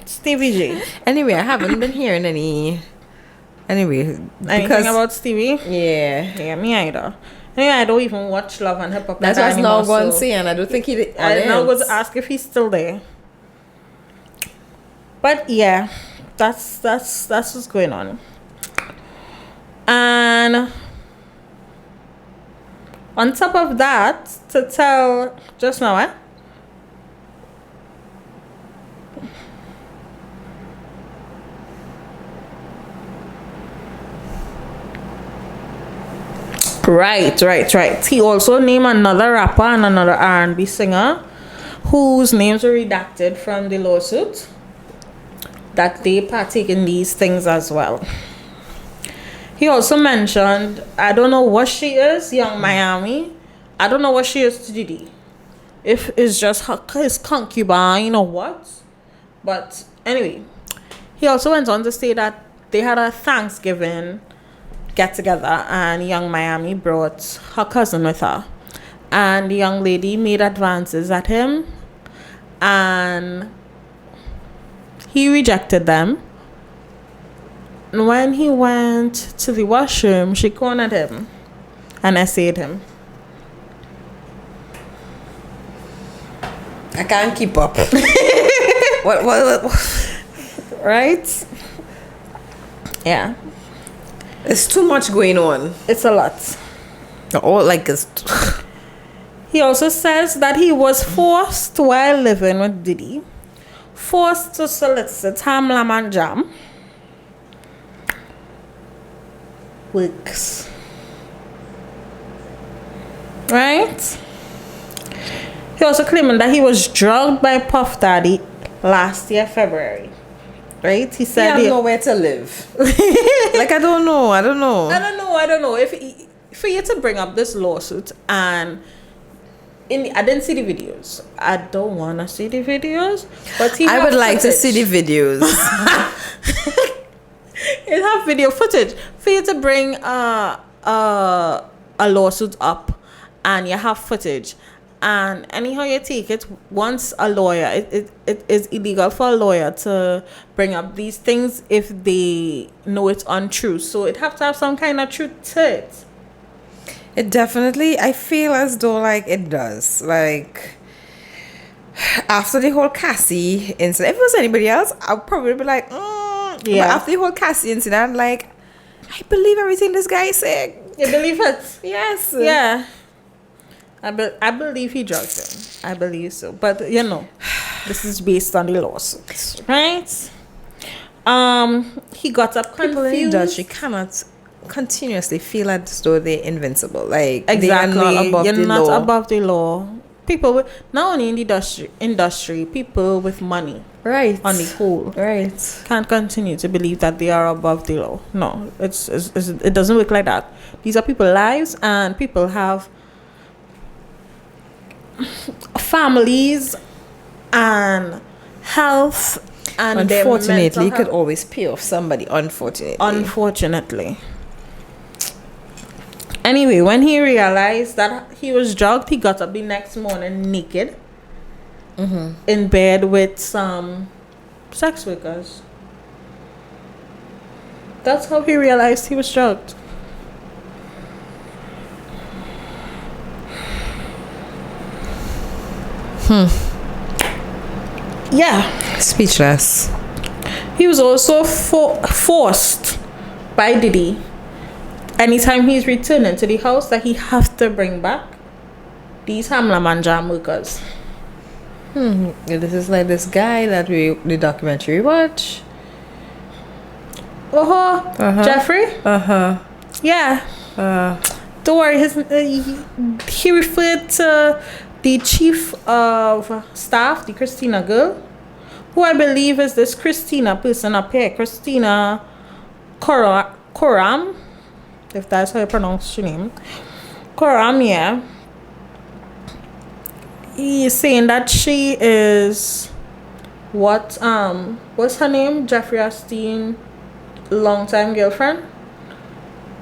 [SPEAKER 2] Stevie J.
[SPEAKER 1] Anyway, I haven't been hearing any. Anyway,
[SPEAKER 2] Anything
[SPEAKER 1] because
[SPEAKER 2] about Stevie?
[SPEAKER 1] yeah,
[SPEAKER 2] Yeah, me either. Anyway, I don't even watch Love and Hip Hop.
[SPEAKER 1] that's
[SPEAKER 2] like
[SPEAKER 1] what's
[SPEAKER 2] that
[SPEAKER 1] now
[SPEAKER 2] anymore,
[SPEAKER 1] going to
[SPEAKER 2] so
[SPEAKER 1] see, and I don't think he.
[SPEAKER 2] I now was to ask if he's still there. But yeah, that's what's going on. And on top of that, to tell just now, Right. He also named another rapper and another R&B singer whose names were redacted from the lawsuit, that they partake in these things as well. He also mentioned, I don't know what she is, Young Miami. I don't know what she is to Diddy. If it's just his concubine or what. But anyway, he also went on to say that they had a Thanksgiving get together and Young Miami brought her cousin with her. And the young lady made advances at him and he rejected them. And when he went to the washroom, she cornered him and essayed him.
[SPEAKER 1] I can't keep up. what?
[SPEAKER 2] Right? Yeah.
[SPEAKER 1] There's too much going on.
[SPEAKER 2] It's a lot.
[SPEAKER 1] All like it's.
[SPEAKER 2] He also says that he was forced while living with Diddy, forced to solicit ham, lamb, and jam. Weeks. Right? He also claiming that he was drugged by Puff Daddy last year, February. Right? He said
[SPEAKER 1] He have nowhere to live. Like I don't know.
[SPEAKER 2] I don't know. If for you to bring up this lawsuit and I didn't see the videos. I don't want to see the videos, but
[SPEAKER 1] I would like to see the videos.
[SPEAKER 2] It have video footage for you to bring a lawsuit up, and you have footage. And anyhow you take it, once a lawyer, it is illegal for a lawyer to bring up these things if they know it's untrue. So it have to have some kind of truth to it.
[SPEAKER 1] It definitely, I feel as though like it does. Like after the whole Cassie incident, if it was anybody else, I'd probably be like, yeah. But after the whole Cassie incident, like I believe everything this guy is saying.
[SPEAKER 2] You believe it?
[SPEAKER 1] Yes.
[SPEAKER 2] Yeah. I believe he drugged him. I believe so. But, this is based on the lawsuits, right? He got up confused.
[SPEAKER 1] People in the industry cannot continuously feel as though they're invincible. Like,
[SPEAKER 2] exactly.
[SPEAKER 1] They are not above
[SPEAKER 2] You're
[SPEAKER 1] the
[SPEAKER 2] not
[SPEAKER 1] law.
[SPEAKER 2] above the law. People with, not only in the industry, people with money.
[SPEAKER 1] Right.
[SPEAKER 2] On the whole.
[SPEAKER 1] Right.
[SPEAKER 2] Can't continue to believe that they are above the law. No, it doesn't work like that. These are people's lives, and people have families and health, and
[SPEAKER 1] unfortunately you could always pay off somebody. Unfortunately.
[SPEAKER 2] Anyway, when he realized that he was drugged, he got up the next morning naked, in bed with some sex workers. That's how he realized he was drugged. Yeah.
[SPEAKER 1] Speechless.
[SPEAKER 2] He was also forced by Diddy, anytime he's returning to the house, that he have to bring back these Hamlam and Jam workers.
[SPEAKER 1] This is like this guy that the documentary watch.
[SPEAKER 2] Jeffrey? Yeah. Don't worry, he referred to the chief of staff, the Christina girl, who I believe is this Christina person up here, Christina Coram, if that's how you pronounce your name. Coram, yeah. He's saying that she is what's her name? Jeffrey Epstein longtime girlfriend?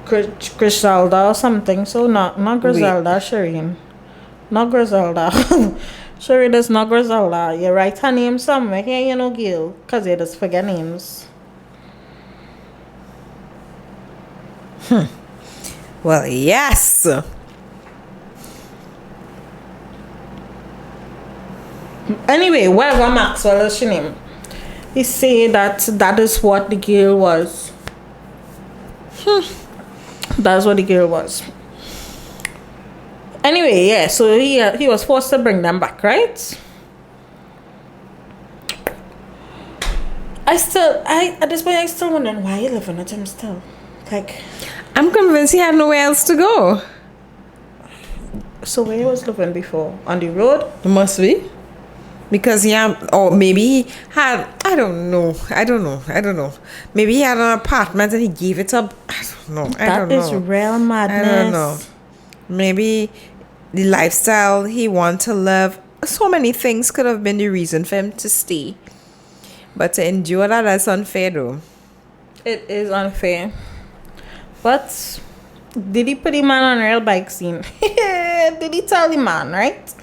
[SPEAKER 2] Griselda or something. So not Griselda, Sherain. Not Griselda. Sherain is not Griselda. You write her name somewhere here, you know, Gil, because you just forget names.
[SPEAKER 1] Well, yes.
[SPEAKER 2] Anyway, whatever Maxwell is your name. He say that is what the girl was. That's what the girl was. Anyway, yeah, so he was forced to bring them back, right? At this point I still wondering why he living at him still. Like,
[SPEAKER 1] I'm convinced he had nowhere else to go.
[SPEAKER 2] so where he was living before? On the road?
[SPEAKER 1] It must be. Because he had, or maybe he had, I don't know. Maybe he had an apartment and he gave it up. I don't know.
[SPEAKER 2] That is real madness.
[SPEAKER 1] I don't know. Maybe the lifestyle he wanted to live, so many things could have been the reason for him to stay. But to endure that's unfair though.
[SPEAKER 2] It is unfair. But did he put the man on a real bike scene? Did he tell the man, right?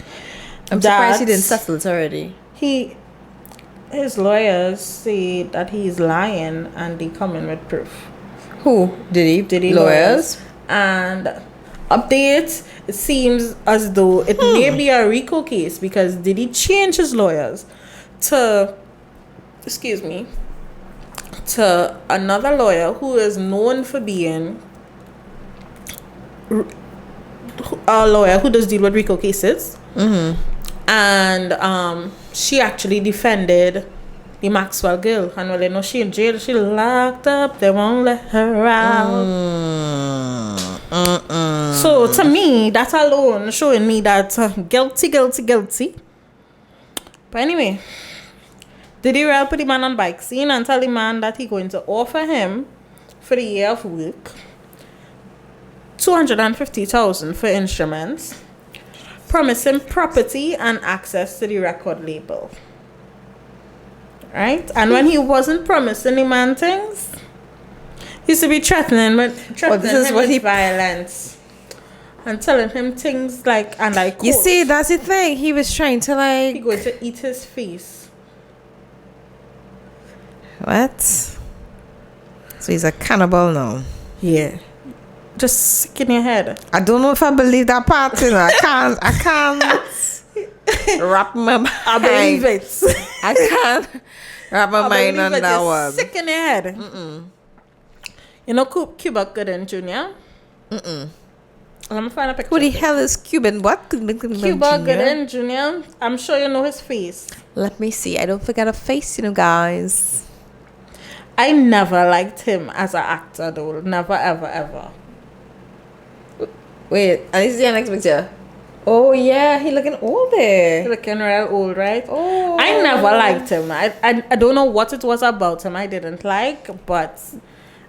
[SPEAKER 1] I'm surprised he didn't settle it already.
[SPEAKER 2] His lawyers say that he's lying and they come in with proof.
[SPEAKER 1] Who? Diddy lawyers?
[SPEAKER 2] And update, it seems as though it may be a RICO case because Diddy changed his lawyers to another lawyer who is known for being a lawyer who does deal with RICO cases. And she actually defended the Maxwell girl. And well, you know, she in jail, she locked up, they won't let her out. So to me, that alone showing me that guilty. But anyway, Diddy Real put the man on bike scene and tell the man that he going to offer him for the year of work $250,000 for instruments, promising property and access to the record label. Right? And when he wasn't promising the man things, he used to be threatening him with violence. And telling him things like, and I quote,
[SPEAKER 1] you see, that's the thing. He was trying to
[SPEAKER 2] he going to eat his face.
[SPEAKER 1] What? So he's a cannibal now.
[SPEAKER 2] Yeah. Just sick in your head.
[SPEAKER 1] I don't know if I believe that part, you know. I can't wrap my mind.
[SPEAKER 2] I believe it.
[SPEAKER 1] I can't wrap my mind on that one.
[SPEAKER 2] Sick in your head. You know Cuba Gooden Jr.? Let me find a picture.
[SPEAKER 1] Who the hell is Cuban? What?
[SPEAKER 2] Cuba Gooden Jr.? I'm sure you know his face.
[SPEAKER 1] Let me see. I don't forget a face, you know, guys.
[SPEAKER 2] I never liked him as an actor, though. Never, ever, ever.
[SPEAKER 1] Wait, and this is your next picture. Oh yeah, he looking old there.
[SPEAKER 2] He looking real old, right?
[SPEAKER 1] Oh,
[SPEAKER 2] I never liked him. I don't know what it was about him I didn't like, but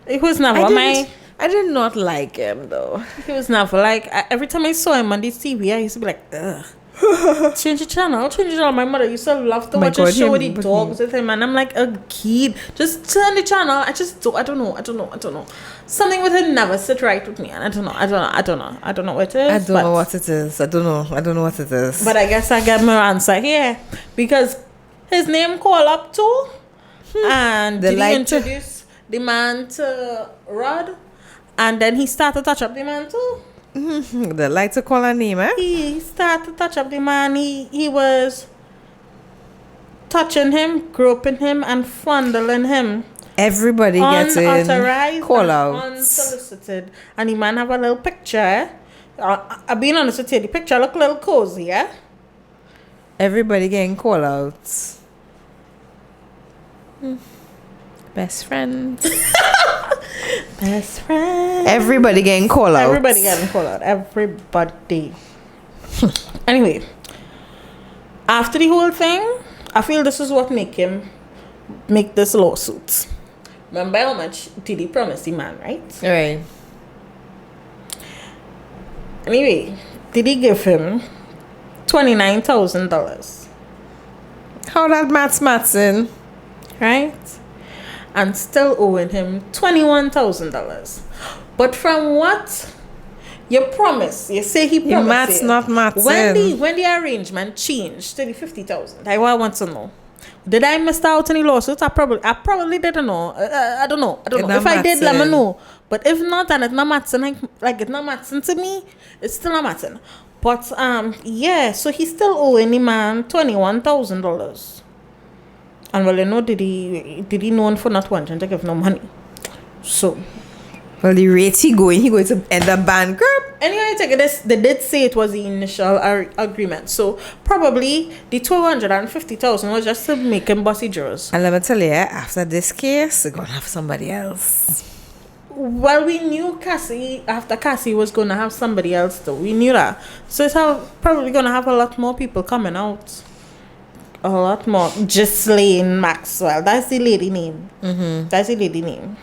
[SPEAKER 2] it was never
[SPEAKER 1] I did not like him though.
[SPEAKER 2] He was never like, every time I saw him on this TV, I used to be like, ugh. Change the channel. My mother used to love to watch a show with the dogs with him, and I'm like a kid. Just turn the channel. I don't know. Something with him never sit right with me, and I don't know what it is.
[SPEAKER 1] I don't know what it is. I don't know what it is.
[SPEAKER 2] But I guess I got my answer here because his name called up too, and did he introduce the man to Rod, and then he started to touch up the man too.
[SPEAKER 1] They like to call her name, eh?
[SPEAKER 2] He started to touch up the man. He was touching him, groping him, and fondling him.
[SPEAKER 1] Everybody gets in call out.
[SPEAKER 2] Unsolicited. And the man have a little picture. I've been honest with you, the picture look a little cozy, yeah?
[SPEAKER 1] Everybody getting call outs. Best friends.
[SPEAKER 2] Best friend.
[SPEAKER 1] Everybody getting call out.
[SPEAKER 2] Everybody getting call out. Everybody. Anyway, after the whole thing, I feel this is what make this lawsuit. Remember how much Diddy promised the man, right?
[SPEAKER 1] Right.
[SPEAKER 2] Anyway, Diddy give him $29,000.
[SPEAKER 1] How that Matson?
[SPEAKER 2] Right? And still owing him $21,000. But from what you promise, you say he promised.
[SPEAKER 1] Matt's not Matson.
[SPEAKER 2] When the arrangement changed to the 50,000, I want to know. Did I miss out any lawsuits? I probably didn't know. I don't know. If I did, let me know. But if not, and it's not Matson, like it's not Matson to me, it's still not Matson. But yeah, so he's still owing the man $21,000. And well, you know, did he known for not wanting to give no money? So,
[SPEAKER 1] well, the rate he going to end up bankrupt.
[SPEAKER 2] Anyway, I take this. They did say it was the initial agreement. So probably the $250,000 was just to make him bossy jurors.
[SPEAKER 1] And let me tell you, after this case, we're gonna have somebody else.
[SPEAKER 2] Well, we knew after Cassie was gonna have somebody else though. We knew that. So it's probably gonna have a lot more people coming out. A lot more. Ghislaine Maxwell. That's the lady name.
[SPEAKER 1] Mm-hmm.
[SPEAKER 2] That's the lady name.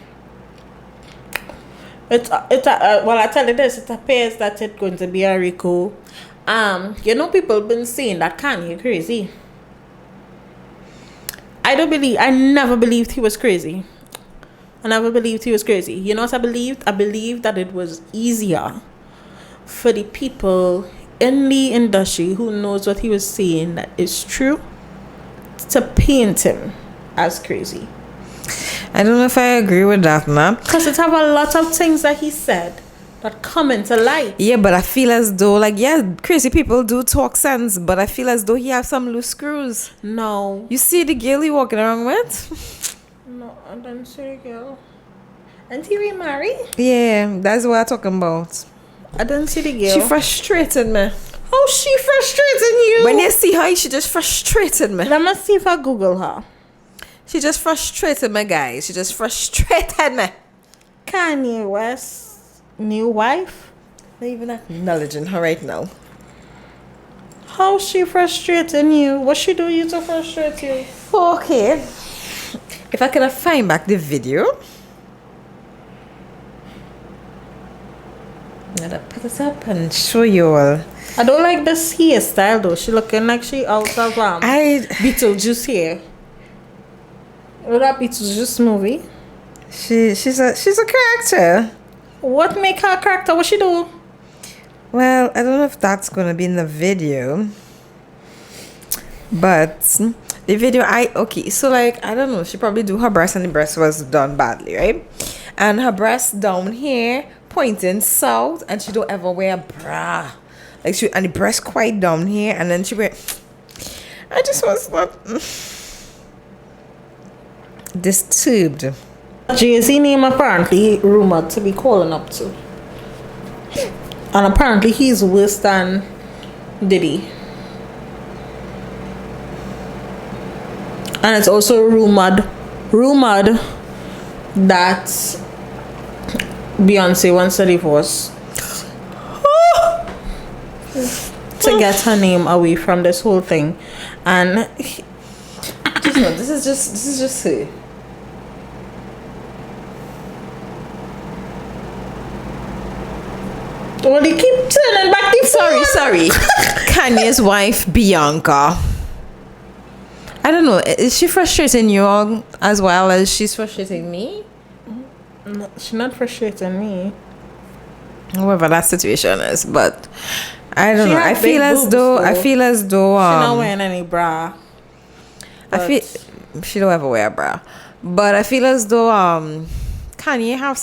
[SPEAKER 2] Well, I tell you this, it appears that it's going to be a Rico. You know, people been saying that Kanye crazy. I never believed he was crazy. You know what I believed? I believed that it was easier for the people in the industry who knows what he was saying that is true to paint him as crazy.
[SPEAKER 1] I don't know if I agree with that, man.
[SPEAKER 2] Because it have a lot of things that he said that come into light.
[SPEAKER 1] Yeah, but I feel as though, like, yeah, crazy people do talk sense, but I feel as though he have some loose screws.
[SPEAKER 2] No.
[SPEAKER 1] You see the girl he walking around with?
[SPEAKER 2] No, I don't see the girl. And he remarried?
[SPEAKER 1] Yeah, that's what I'm talking about.
[SPEAKER 2] I didn't see the girl.
[SPEAKER 1] She frustrated me.
[SPEAKER 2] Oh, she frustrated you?
[SPEAKER 1] When you see her, she just frustrated me.
[SPEAKER 2] Let me see if I Google her.
[SPEAKER 1] She just frustrated me, guys. She just frustrated me.
[SPEAKER 2] Kanye West's new wife?
[SPEAKER 1] Not even acknowledging her right now.
[SPEAKER 2] How she frustrating you? What she do you to frustrate you?
[SPEAKER 1] Okay. If I could find back the video. I'm gonna put it up and show you all.
[SPEAKER 2] I don't like this hairstyle though. She looking like she out of Beetlejuice hair. You know that Beetlejuice movie?
[SPEAKER 1] She's a character.
[SPEAKER 2] What make her a character? What she do?
[SPEAKER 1] Well, I don't know if that's gonna be in the video. But the video so like I don't know, she probably do her breast and the breast was done badly, right? And her breast down here pointing south and she don't ever wear a bra. Like and the breast quite down here and then she wear I just was not disturbed.
[SPEAKER 2] Jay-Z name apparently rumored to be calling up to. And apparently he's worse than Diddy. And it's also rumored that Beyonce wants a divorce to get her name away from this whole thing. And
[SPEAKER 1] this is just her.
[SPEAKER 2] Well, they keep turning back the
[SPEAKER 1] Sorry. Kanye's wife, Bianca. I don't know. Is she frustrating you all as well as she's frustrating me?
[SPEAKER 2] No, she's not frustrating me.
[SPEAKER 1] Whatever that situation is, but I don't know. I feel as though
[SPEAKER 2] she's not wearing any bra.
[SPEAKER 1] I feel she don't ever wear a bra, but I feel as though Kanye have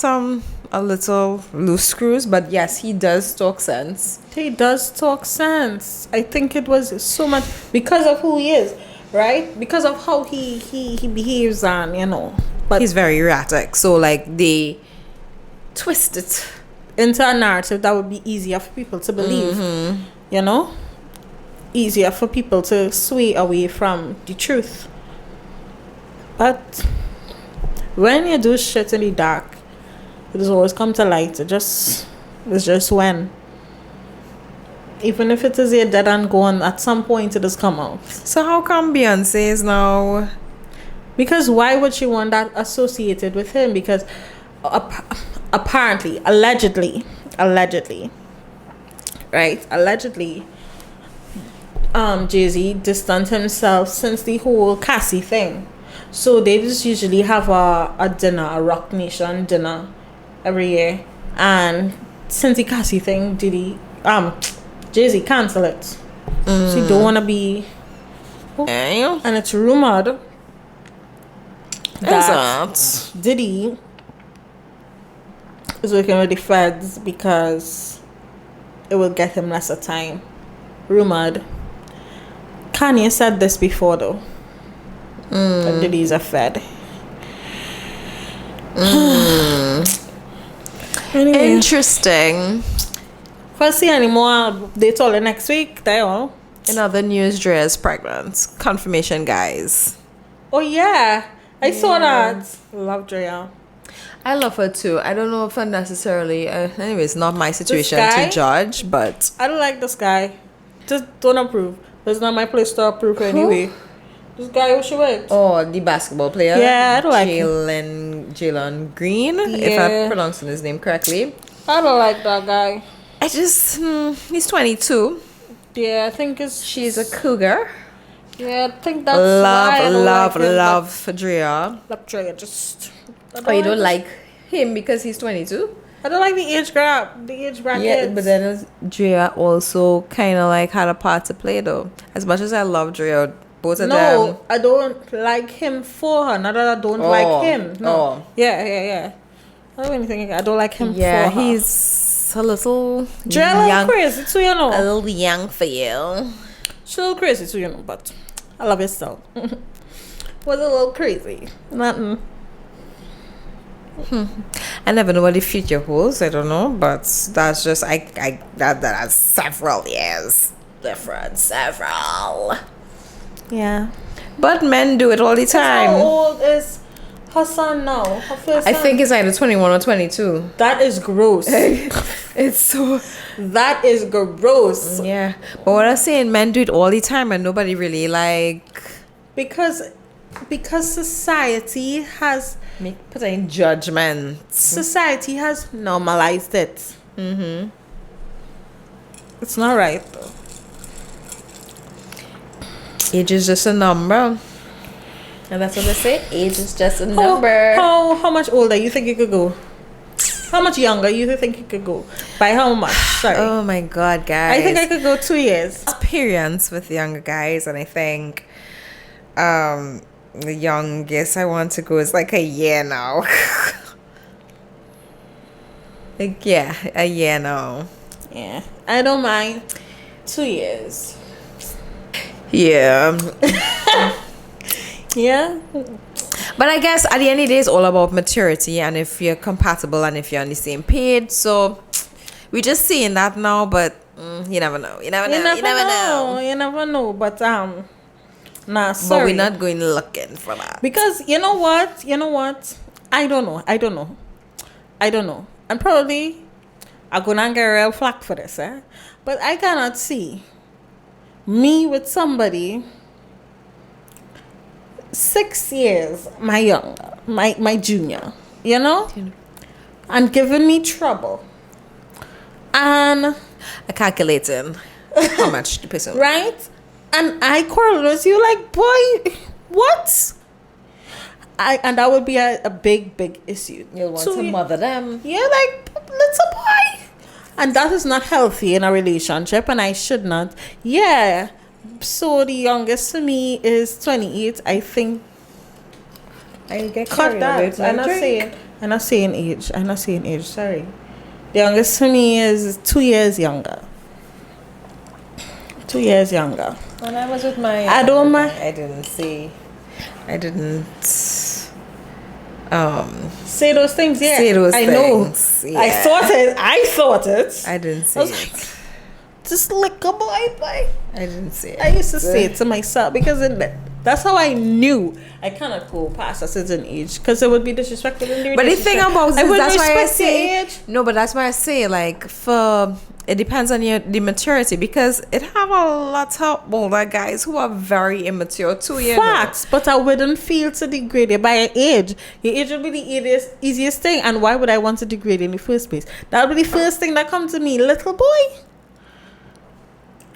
[SPEAKER 1] a little loose screws, but yes, he does talk sense.
[SPEAKER 2] He does talk sense. I think it was so much because of who he is, right? Because of how he behaves, and you know. But
[SPEAKER 1] he's very erratic, so like they twist it
[SPEAKER 2] into a narrative that would be easier for people to believe. Mm-hmm. You know, easier for people to sway away from the truth. But when you do shit in the dark, it does always come to light. It's just when. Even if it is a dead and gone, at some point it does come out.
[SPEAKER 1] So how come Beyonce is now?
[SPEAKER 2] Because why would she want that associated with him? Because apparently, allegedly, right? Allegedly, Jay-Z distanced himself since the whole Cassie thing. So they just usually have a dinner, a Rock Nation dinner every year. And since the Cassie thing, Jay-Z cancel it. She don't want to be. And it's rumored that Diddy is working with the feds because it will get him lesser time. Rumored. Kanye said this before though. That Diddy's a fed. Anyway.
[SPEAKER 1] Interesting.
[SPEAKER 2] If I see any more updates all the next week, they all.
[SPEAKER 1] In other news, Drea is pregnant. Confirmation, guys.
[SPEAKER 2] Oh yeah, I saw that. Love Drea.
[SPEAKER 1] I love her too. I don't know if necessarily. Anyway, it's not my situation
[SPEAKER 2] guy?
[SPEAKER 1] to judge, but
[SPEAKER 2] I don't like this guy. Just don't approve. It's not my place to approve anyway. This guy who she with.
[SPEAKER 1] Oh, the basketball player.
[SPEAKER 2] Yeah, I don't like
[SPEAKER 1] Jalen Green, if
[SPEAKER 2] Yeah.
[SPEAKER 1] I'm pronouncing his name correctly.
[SPEAKER 2] I don't like that guy.
[SPEAKER 1] I just, he's 22.
[SPEAKER 2] Yeah, I think it's.
[SPEAKER 1] She's a cougar.
[SPEAKER 2] Yeah, I think that's why I don't
[SPEAKER 1] Love for Drea.
[SPEAKER 2] Love Drea. Just.
[SPEAKER 1] Oh, you don't like him because he's 22?
[SPEAKER 2] I don't like the age gap, the age bracket.
[SPEAKER 1] Yeah, but then Drea also kind of like had a part to play though. As much as I love Drea, both of them.
[SPEAKER 2] No, I don't like him for her. Not that I don't like him. No.
[SPEAKER 1] Oh.
[SPEAKER 2] Yeah. I don't anything. I don't like him
[SPEAKER 1] Yeah,
[SPEAKER 2] for her.
[SPEAKER 1] he's a little
[SPEAKER 2] Drea a little
[SPEAKER 1] young.
[SPEAKER 2] crazy too, you know.
[SPEAKER 1] A little young for you.
[SPEAKER 2] She's a little crazy too, you know, but I love it still. Was a little crazy. Nothing.
[SPEAKER 1] I never know what the future holds. I don't know, but that's just that's several years different. Several.
[SPEAKER 2] Yeah.
[SPEAKER 1] But men do it all the
[SPEAKER 2] How
[SPEAKER 1] time.
[SPEAKER 2] old is her son now? Her first
[SPEAKER 1] I
[SPEAKER 2] son?
[SPEAKER 1] think it's either 21 or 22.
[SPEAKER 2] That is gross.
[SPEAKER 1] It's so
[SPEAKER 2] That is gross.
[SPEAKER 1] yeah. But what I'm saying, men do it all the time, and nobody really like
[SPEAKER 2] Because society has
[SPEAKER 1] put in judgment.
[SPEAKER 2] society has normalized it. Mm-hmm. It's not right though.
[SPEAKER 1] Age is just a number, and that's what they say. Age is just a number.
[SPEAKER 2] How much older you think you could go? How much younger you think you could go? By how much? Sorry.
[SPEAKER 1] Oh my God, guys!
[SPEAKER 2] I think I could go 2 years.
[SPEAKER 1] Experience with younger guys, and I think the youngest I want to go is like a year now. Like a year now.
[SPEAKER 2] Yeah, I don't mind 2 years.
[SPEAKER 1] Yeah.
[SPEAKER 2] Yeah.
[SPEAKER 1] But I guess at the end of the day, it's all about maturity and if you're compatible and if you're on the same page. So we're just seeing that now, but you never know. You never know.
[SPEAKER 2] You never know. But nah,
[SPEAKER 1] But
[SPEAKER 2] sorry.
[SPEAKER 1] we're not going looking for that.
[SPEAKER 2] Because you know what? I don't know. And probably I'm gonna get real flack for this, but I cannot see me with somebody 6 years my younger, my junior, and giving me trouble. And
[SPEAKER 1] Calculating how much the person.
[SPEAKER 2] right? And I quarrel with you like, boy, what? And that would be a big issue.
[SPEAKER 1] You'll want to mother them.
[SPEAKER 2] Yeah, like, little boy. And that is not healthy in a relationship, and I should not. Yeah. So the youngest for me is 28. I think.
[SPEAKER 1] I get
[SPEAKER 2] Cut that. I'm not saying age. Sorry. The youngest for me is 2 years younger. 2 years younger.
[SPEAKER 1] When I was with my
[SPEAKER 2] I don't mind.
[SPEAKER 1] I didn't
[SPEAKER 2] Say those things, yeah.
[SPEAKER 1] Say those
[SPEAKER 2] I know.
[SPEAKER 1] things, yeah.
[SPEAKER 2] I thought it.
[SPEAKER 1] I didn't
[SPEAKER 2] I
[SPEAKER 1] say
[SPEAKER 2] was
[SPEAKER 1] it.
[SPEAKER 2] like, just lick a boy.
[SPEAKER 1] I didn't say it.
[SPEAKER 2] I used to say it to myself because that's how I knew I cannot go past a certain age because it would be disrespectful in the
[SPEAKER 1] But the
[SPEAKER 2] relationship.
[SPEAKER 1] thing about
[SPEAKER 2] I
[SPEAKER 1] this,
[SPEAKER 2] would
[SPEAKER 1] that's why I
[SPEAKER 2] respect
[SPEAKER 1] say
[SPEAKER 2] your age.
[SPEAKER 1] no. But that's why I say like for it depends on the maturity, because it have a lot of older guys who are very immature too.
[SPEAKER 2] Facts, but I wouldn't feel to degrade it by your age. Your age would be the easiest thing, and why would I want to degrade in the first place? That would be the first thing that comes to me, little boy.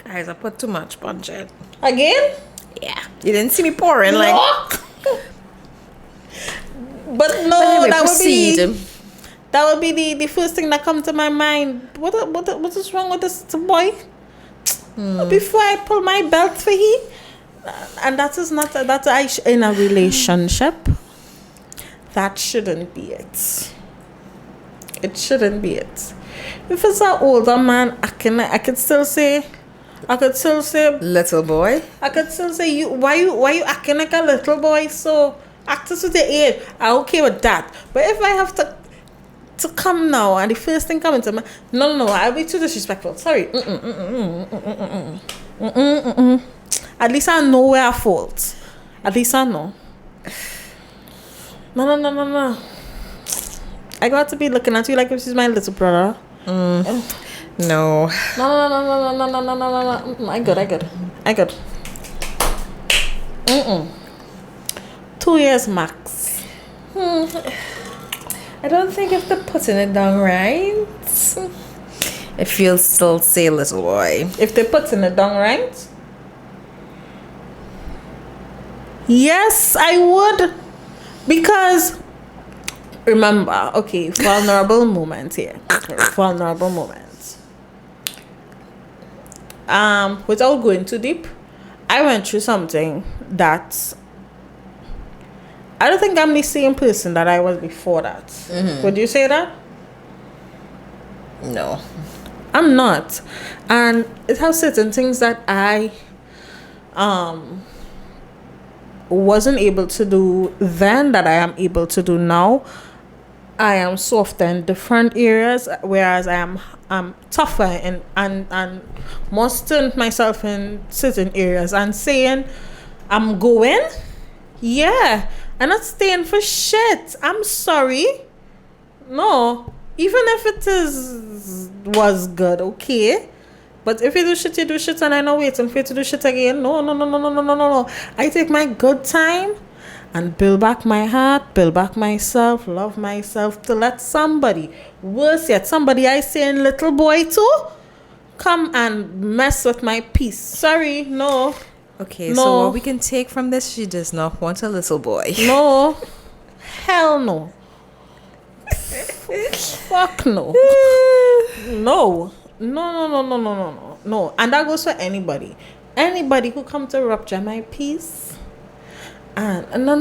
[SPEAKER 1] Guys, I put too much budget.
[SPEAKER 2] Again?
[SPEAKER 1] Yeah. You didn't see me pouring like.
[SPEAKER 2] But no,
[SPEAKER 1] Anyway,
[SPEAKER 2] that
[SPEAKER 1] proceed.
[SPEAKER 2] would be the first thing that comes to my mind. What is wrong with this boy? Before I pull my belt for he, and that is not in a relationship. That shouldn't be it. It shouldn't be it. If it's an older man, I could still say.
[SPEAKER 1] Little boy.
[SPEAKER 2] I could still say you. Why you acting like a little boy? So act as with the age. I'm okay with that. But if I have to come now and the first thing coming to me, no, I'll be too disrespectful. Sorry. At least I know where I fault. At least I know. No. I got to be looking at you like if she's my little brother.
[SPEAKER 1] No.
[SPEAKER 2] No. I good. 2 years max.
[SPEAKER 1] I don't think if they're putting it down right, if you'll still say little boy.
[SPEAKER 2] If they're putting it down right? Yes, I would. Because, remember, okay, vulnerable moment here. Vulnerable moment. Without going too deep, I went through something that I don't think I'm the same person that I was before that. Would you say that?
[SPEAKER 1] No.
[SPEAKER 2] I'm not. And it has certain things that I wasn't able to do then that I am able to do now. I am softer in different areas, whereas I'm tougher and more stern myself in certain areas, and saying I'm going, yeah, I'm not staying for shit. I'm sorry. No. Even if it was good, okay. But if you do shit and I'm not waiting for you to do shit again, no. I take my good time and build back my heart, build back myself, love myself, to let somebody, worse yet, somebody I saying little boy too, come and mess with my peace. Sorry, no.
[SPEAKER 1] Okay,
[SPEAKER 2] no.
[SPEAKER 1] So what we can take from this, she does not want a little boy.
[SPEAKER 2] No. Hell no. Fuck no. No. No. And that goes for anybody. Anybody who come to rupture my peace. And no.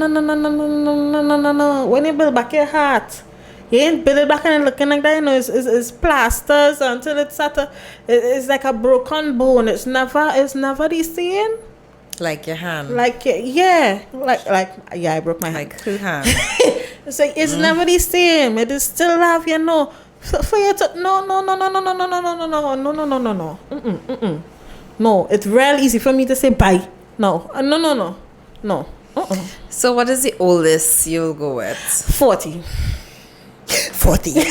[SPEAKER 2] When you build back your heart, you ain't build it back and looking like that, you know, it's plasters until it's like a broken bone. It's never the same.
[SPEAKER 1] Like your hand.
[SPEAKER 2] Like yeah, I broke my hand.
[SPEAKER 1] Like two hands.
[SPEAKER 2] It's like it's never the same. It is still love, you know. For you to no. No, it's real easy for me to say bye. No.
[SPEAKER 1] So what is the oldest you'll go with?
[SPEAKER 2] 40.
[SPEAKER 1] Okay.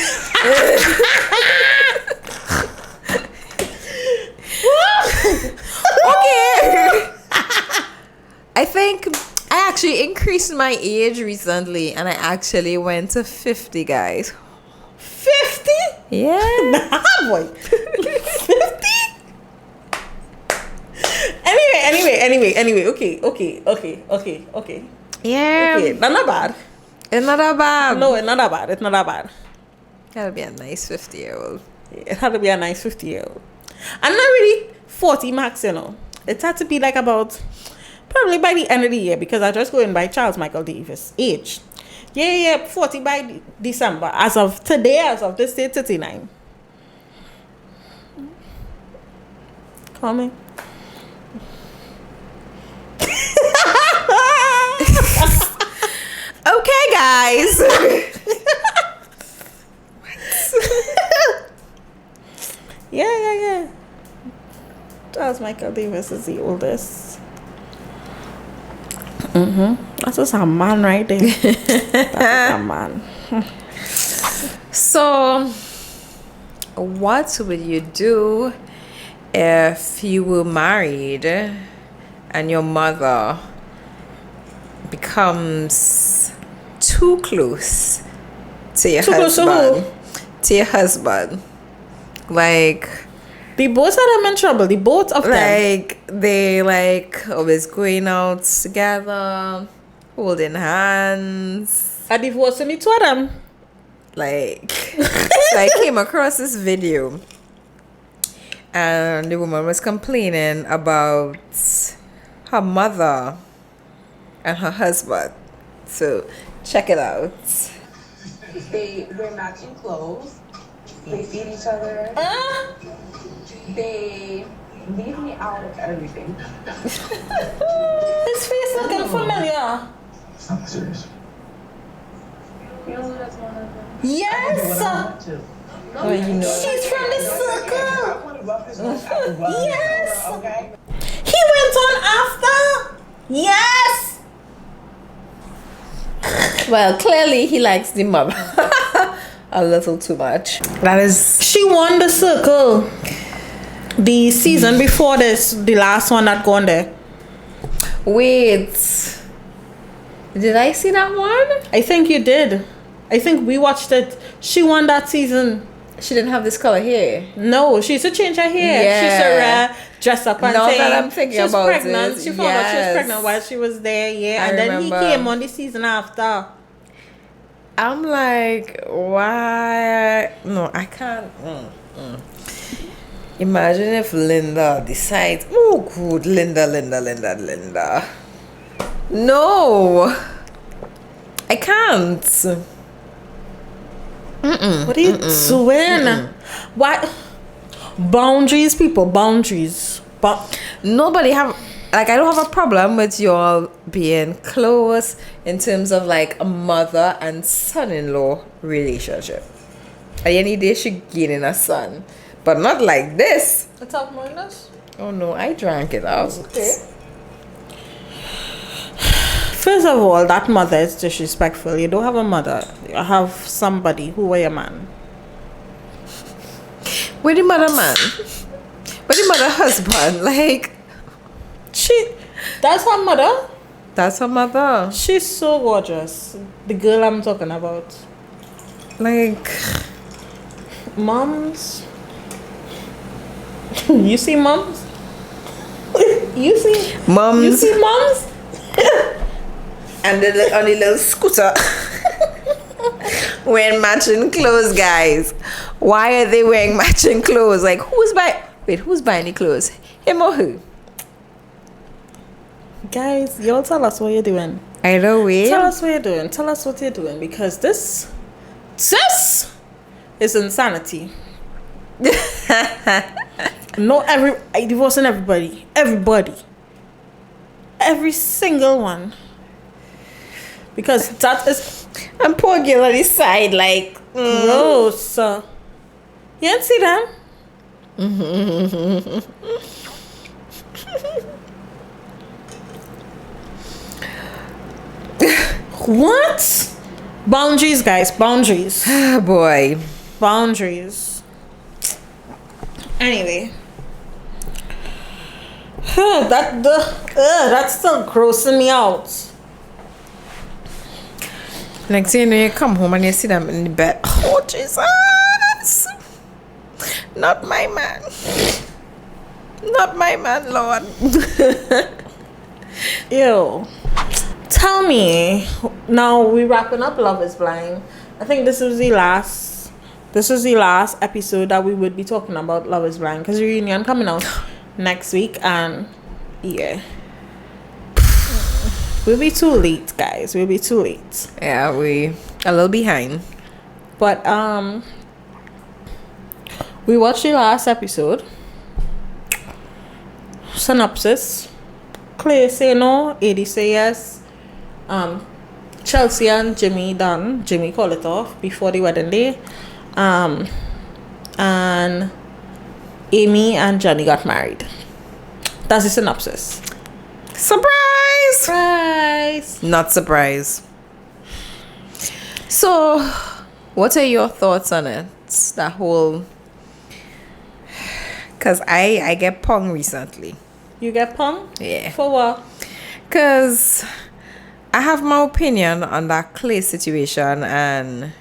[SPEAKER 1] I think I actually increased my age recently, and I actually went to 50, guys.
[SPEAKER 2] 50?
[SPEAKER 1] Yeah.
[SPEAKER 2] Nah, boy. 50? Anyway. Okay.
[SPEAKER 1] Yeah.
[SPEAKER 2] Okay, not bad.
[SPEAKER 1] It's not that bad.
[SPEAKER 2] No, it's not that bad.
[SPEAKER 1] Gotta be a nice 50-year-old.
[SPEAKER 2] It had to be a nice 50-year-old. And not really 40 max, you know. It had to be like about, probably by the end of the year, because I just going by Charles Michael Davis age. Yeah, 40 by December. As of this day, 39. Call me.
[SPEAKER 1] Okay, guys.
[SPEAKER 2] Yeah. Charles Michael Davis is the oldest. That's just a man right there. That's a man.
[SPEAKER 1] So, What would you do if you were married and your mother becomes too close to your
[SPEAKER 2] Too close to
[SPEAKER 1] husband?
[SPEAKER 2] who?
[SPEAKER 1] To your husband. Like,
[SPEAKER 2] The both of them in trouble. The both of them.
[SPEAKER 1] like they like always going out together, holding hands.
[SPEAKER 2] A divorce in the two of them.
[SPEAKER 1] Like, so I came across this video, and the woman was complaining about her mother and her husband. So check it out.
[SPEAKER 3] They wear matching clothes. They feed each other. They leave me out of everything.
[SPEAKER 2] His face looking familiar.
[SPEAKER 4] It's not serious.
[SPEAKER 3] You know who that's my husband?
[SPEAKER 2] Yes!
[SPEAKER 1] Oh, you know.
[SPEAKER 2] She's from the circle!
[SPEAKER 4] I want to rough this one out the rug.
[SPEAKER 2] Yes!
[SPEAKER 4] Okay?
[SPEAKER 2] He went on after! Yes!
[SPEAKER 1] Well, clearly he likes the mother a little too much. That is
[SPEAKER 2] She won the circle. The season before this, the last one that gone there.
[SPEAKER 1] wait. Did I see that one?
[SPEAKER 2] I think you did. I think we watched it. She won that season.
[SPEAKER 1] She didn't have this color hair.
[SPEAKER 2] No, she used to change her hair.
[SPEAKER 1] Yeah.
[SPEAKER 2] She used to dress up and
[SPEAKER 1] Now
[SPEAKER 2] thing.
[SPEAKER 1] that I'm thinking
[SPEAKER 2] she was
[SPEAKER 1] about
[SPEAKER 2] pregnant.
[SPEAKER 1] it,
[SPEAKER 2] She found out she was
[SPEAKER 1] yes.
[SPEAKER 2] pregnant while she was there. Yeah,
[SPEAKER 1] I
[SPEAKER 2] and then
[SPEAKER 1] remember.
[SPEAKER 2] he came on the season after.
[SPEAKER 1] I'm like, why? No, I can't. Imagine if Linda decides, oh, good, Linda. No, I can't.
[SPEAKER 2] What are you doing? What? Boundaries, people. Boundaries.
[SPEAKER 1] Nobody have, like, I don't have a problem with y'all being close in terms of like a mother and son-in-law relationship. Any day she gaining a son, but not like this.
[SPEAKER 2] Let's talk more this.
[SPEAKER 1] Oh no, I drank it out.
[SPEAKER 2] Okay. First of all, that mother is disrespectful. You don't have a mother. You have somebody who were your man.
[SPEAKER 1] Where the mother man? Where the mother husband? Like,
[SPEAKER 2] That's her mother.
[SPEAKER 1] that's her mother.
[SPEAKER 2] She's so gorgeous. The girl I'm talking about.
[SPEAKER 1] Like,
[SPEAKER 2] Moms. You see moms? You see
[SPEAKER 1] mums
[SPEAKER 2] moms?
[SPEAKER 1] and on the little scooter wearing matching clothes, guys. Why are they wearing matching clothes? Like, who's buying the clothes? Him or who?
[SPEAKER 2] Guys, y'all tell us what you're doing.
[SPEAKER 1] Either way.
[SPEAKER 2] Tell us what you're doing. Tell us what you're doing, because this is insanity. No, I divorcing everybody. Every single one. Because that is
[SPEAKER 1] And poor girl on the side, like,
[SPEAKER 2] gross. You didn't see them? What? Boundaries, guys. Boundaries.
[SPEAKER 1] boy.
[SPEAKER 2] Boundaries. Anyway. That's still grossing me out.
[SPEAKER 1] Next thing you know, you come home and you see them in the bed. Oh, Jesus. Not my man. Not my man, Lord.
[SPEAKER 2] Ew. Tell me. Now we're wrapping up Love is Blind. I think this was the last episode that we would be talking about Love is Blind, because reunion coming out next week, and yeah. We'll be too late, guys. We'll be too late.
[SPEAKER 1] Yeah, we a little behind.
[SPEAKER 2] But we watched the last episode. Synopsis. Clay say no, AD say yes. Chelsea and Jimmy done. Jimmy called it off before the wedding day. And Amy and Johnny got married. That's the synopsis.
[SPEAKER 1] Surprise!
[SPEAKER 2] Surprise!
[SPEAKER 1] Not surprise. So, what are your thoughts on it? That whole Cause I get pong recently.
[SPEAKER 2] You get pong?
[SPEAKER 1] Yeah.
[SPEAKER 2] For what?
[SPEAKER 1] Cause I have my opinion on that Clay situation, and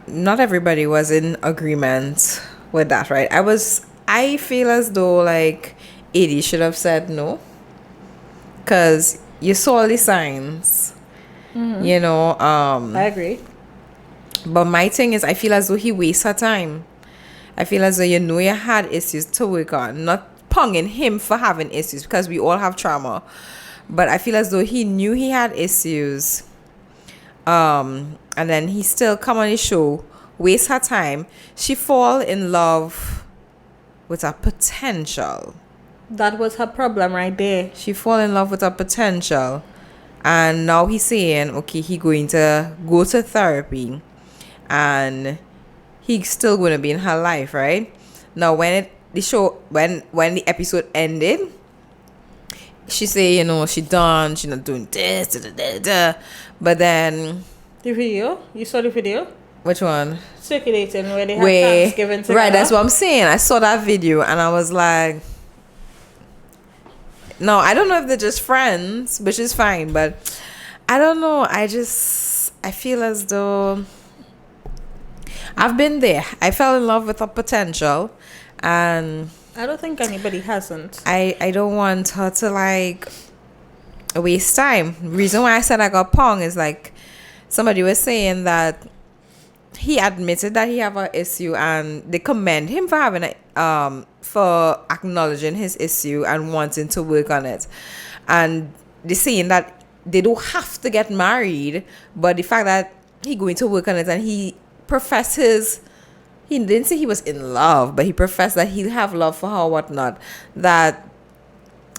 [SPEAKER 1] not everybody was in agreement with that, right? I feel as though like AD should have said no, cause you saw all the signs, you know.
[SPEAKER 2] I agree.
[SPEAKER 1] But my thing is, I feel as though he wastes her time. I feel as though you know you had issues to work on, not ponging him for having issues, because we all have trauma. But I feel as though he knew he had issues, and then he still come on his show, waste her time. She fall in love with a potential.
[SPEAKER 2] That was her problem right there.
[SPEAKER 1] She fall in love with a potential, and now he's saying, okay, he going to go to therapy, and he's still going to be in her life, right? Now, when the episode ended, she say, you know, she done, she not doing this, da, da, da, da. But then,
[SPEAKER 2] The video? You saw the video?
[SPEAKER 1] which one?
[SPEAKER 2] Circulating where they have
[SPEAKER 1] Where,
[SPEAKER 2] Thanksgiving together.
[SPEAKER 1] right, that's what I'm saying. I saw that video and I was like, no, I don't know if they're just friends, which is fine, but I don't know. I feel as though I've been there. I fell in love with a potential, and
[SPEAKER 2] I don't think anybody hasn't.
[SPEAKER 1] I don't want her to like waste time. Reason why I said I got pong is like somebody was saying that he admitted that he have an issue, and they commend him for having for acknowledging his issue and wanting to work on it. And they're saying that they don't have to get married, but the fact that he going to work on it, and he didn't say he was in love, but he professed that he'd have love for her or whatnot, that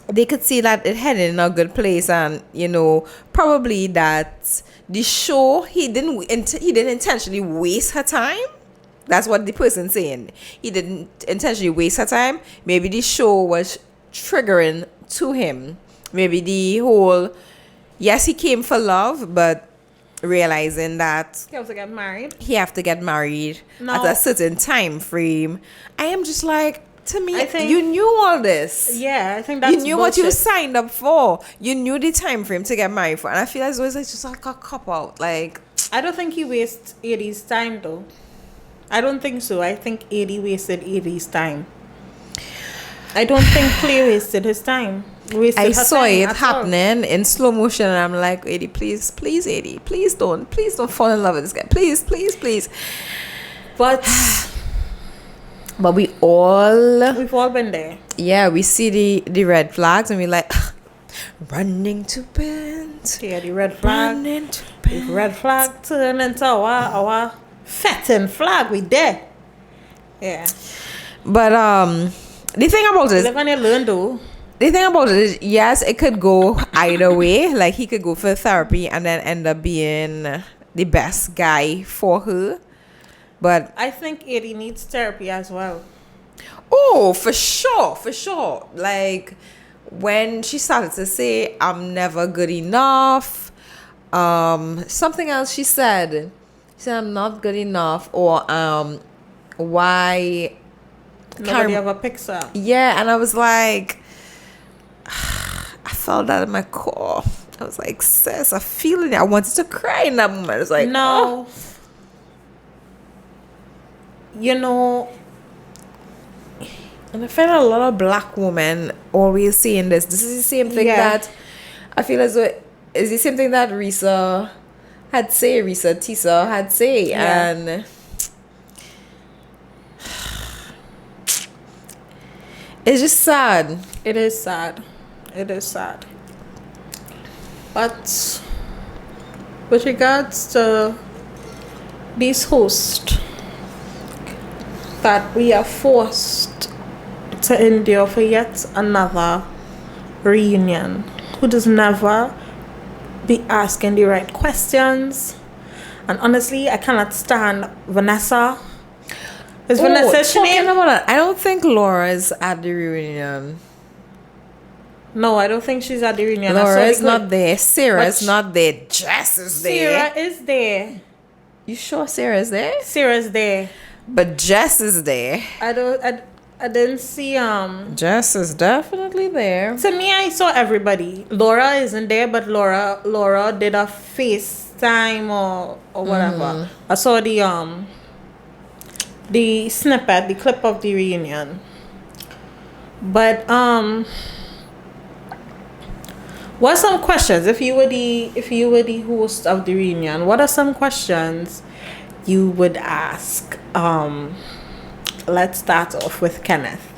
[SPEAKER 1] they could see that it headed in a good place. And you know, probably that the show, he didn't intentionally waste her time. That's what the person saying. He didn't intentionally waste her time. Maybe the show was triggering to him. Maybe the whole, yes, he came for love, but realizing that
[SPEAKER 2] He have to get married.
[SPEAKER 1] he have to get married
[SPEAKER 2] No.
[SPEAKER 1] at a certain time frame. I am just like, to me,
[SPEAKER 2] I think-
[SPEAKER 1] you knew all this.
[SPEAKER 2] Yeah, I think that's
[SPEAKER 1] You knew what you
[SPEAKER 2] bullshit.
[SPEAKER 1] signed up for. You knew the time frame to get married for. And I feel as though it's like just like a cop out. Like,
[SPEAKER 2] I don't think he wasted 80's time though. I don't think so. I think 80 wasted 80's time. I don't think Clay wasted his time. Wasted
[SPEAKER 1] I
[SPEAKER 2] her
[SPEAKER 1] saw
[SPEAKER 2] time
[SPEAKER 1] it
[SPEAKER 2] at all.
[SPEAKER 1] happening in slow motion, and I'm like, 80, please, 80, please don't fall in love with this guy. Please.
[SPEAKER 2] But
[SPEAKER 1] But we've all
[SPEAKER 2] been there.
[SPEAKER 1] yeah, we see the red flags, and we like, running to bed.
[SPEAKER 2] Yeah, the red flag.
[SPEAKER 1] Running to
[SPEAKER 2] The
[SPEAKER 1] bed.
[SPEAKER 2] red flag turn into our fetting flag. We there. Yeah.
[SPEAKER 1] But the thing about it is,
[SPEAKER 2] They're gonna learn though.
[SPEAKER 1] the thing about it is, yes, it could go either way. Like, he could go for therapy and then end up being the best guy for her. But
[SPEAKER 2] I think 80 needs therapy as well.
[SPEAKER 1] oh, for sure. Like, when she started to say, I'm never good enough, something else she said. She said, I'm not good enough, or why
[SPEAKER 2] Nobody ever picks up.
[SPEAKER 1] yeah. And I was like, I felt that in my core. I was like, sis, I feel it. I wanted to cry in that moment. I was like,
[SPEAKER 2] No. You know,
[SPEAKER 1] And I find a lot of black women always saying this. This is the same thing
[SPEAKER 2] Yeah.
[SPEAKER 1] that I feel as though it's the same thing that Risa Tisa had say.
[SPEAKER 2] Yeah.
[SPEAKER 1] And it's just sad.
[SPEAKER 2] it is sad. It is sad. But with regards to these hosts that we are forced to endure for yet another reunion, who does never be asking the right questions. And honestly, I cannot stand Vanessa. Is Vanessa
[SPEAKER 1] talking
[SPEAKER 2] Sherain?
[SPEAKER 1] about that, I don't think Laura's at the reunion.
[SPEAKER 2] No, I don't think she's at the reunion. I saw
[SPEAKER 1] Laura's
[SPEAKER 2] the clip.
[SPEAKER 1] not there. Sarah's
[SPEAKER 2] But
[SPEAKER 1] not there. Jess is there.
[SPEAKER 2] Sarah is there.
[SPEAKER 1] You sure Sarah's there?
[SPEAKER 2] Sarah's there.
[SPEAKER 1] But Jess is there.
[SPEAKER 2] I didn't see
[SPEAKER 1] Jess is definitely there.
[SPEAKER 2] to me I saw everybody. Laura isn't there, but Laura did a FaceTime or whatever. I saw the snippet, the clip of the reunion. But what are some questions if you were the host of the reunion? What are some questions you would ask? Let's start off with Kenneth.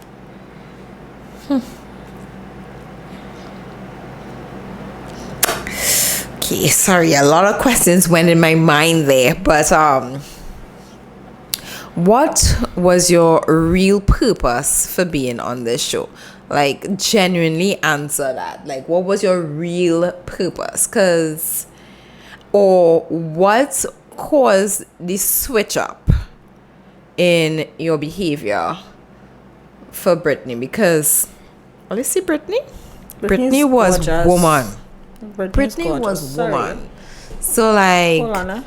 [SPEAKER 1] Okay, sorry, a lot of questions went in my mind there, but what was your real purpose for being on this show? Like, genuinely answer that. Like, what was your real purpose? Or what caused the switch up in your behavior for Brittany? Because, let's see, Brittany
[SPEAKER 2] Brittany's
[SPEAKER 1] was
[SPEAKER 2] gorgeous.
[SPEAKER 1] woman.
[SPEAKER 2] Brittany
[SPEAKER 1] Was
[SPEAKER 2] Sorry.
[SPEAKER 1] woman. So, like,
[SPEAKER 2] Hold on,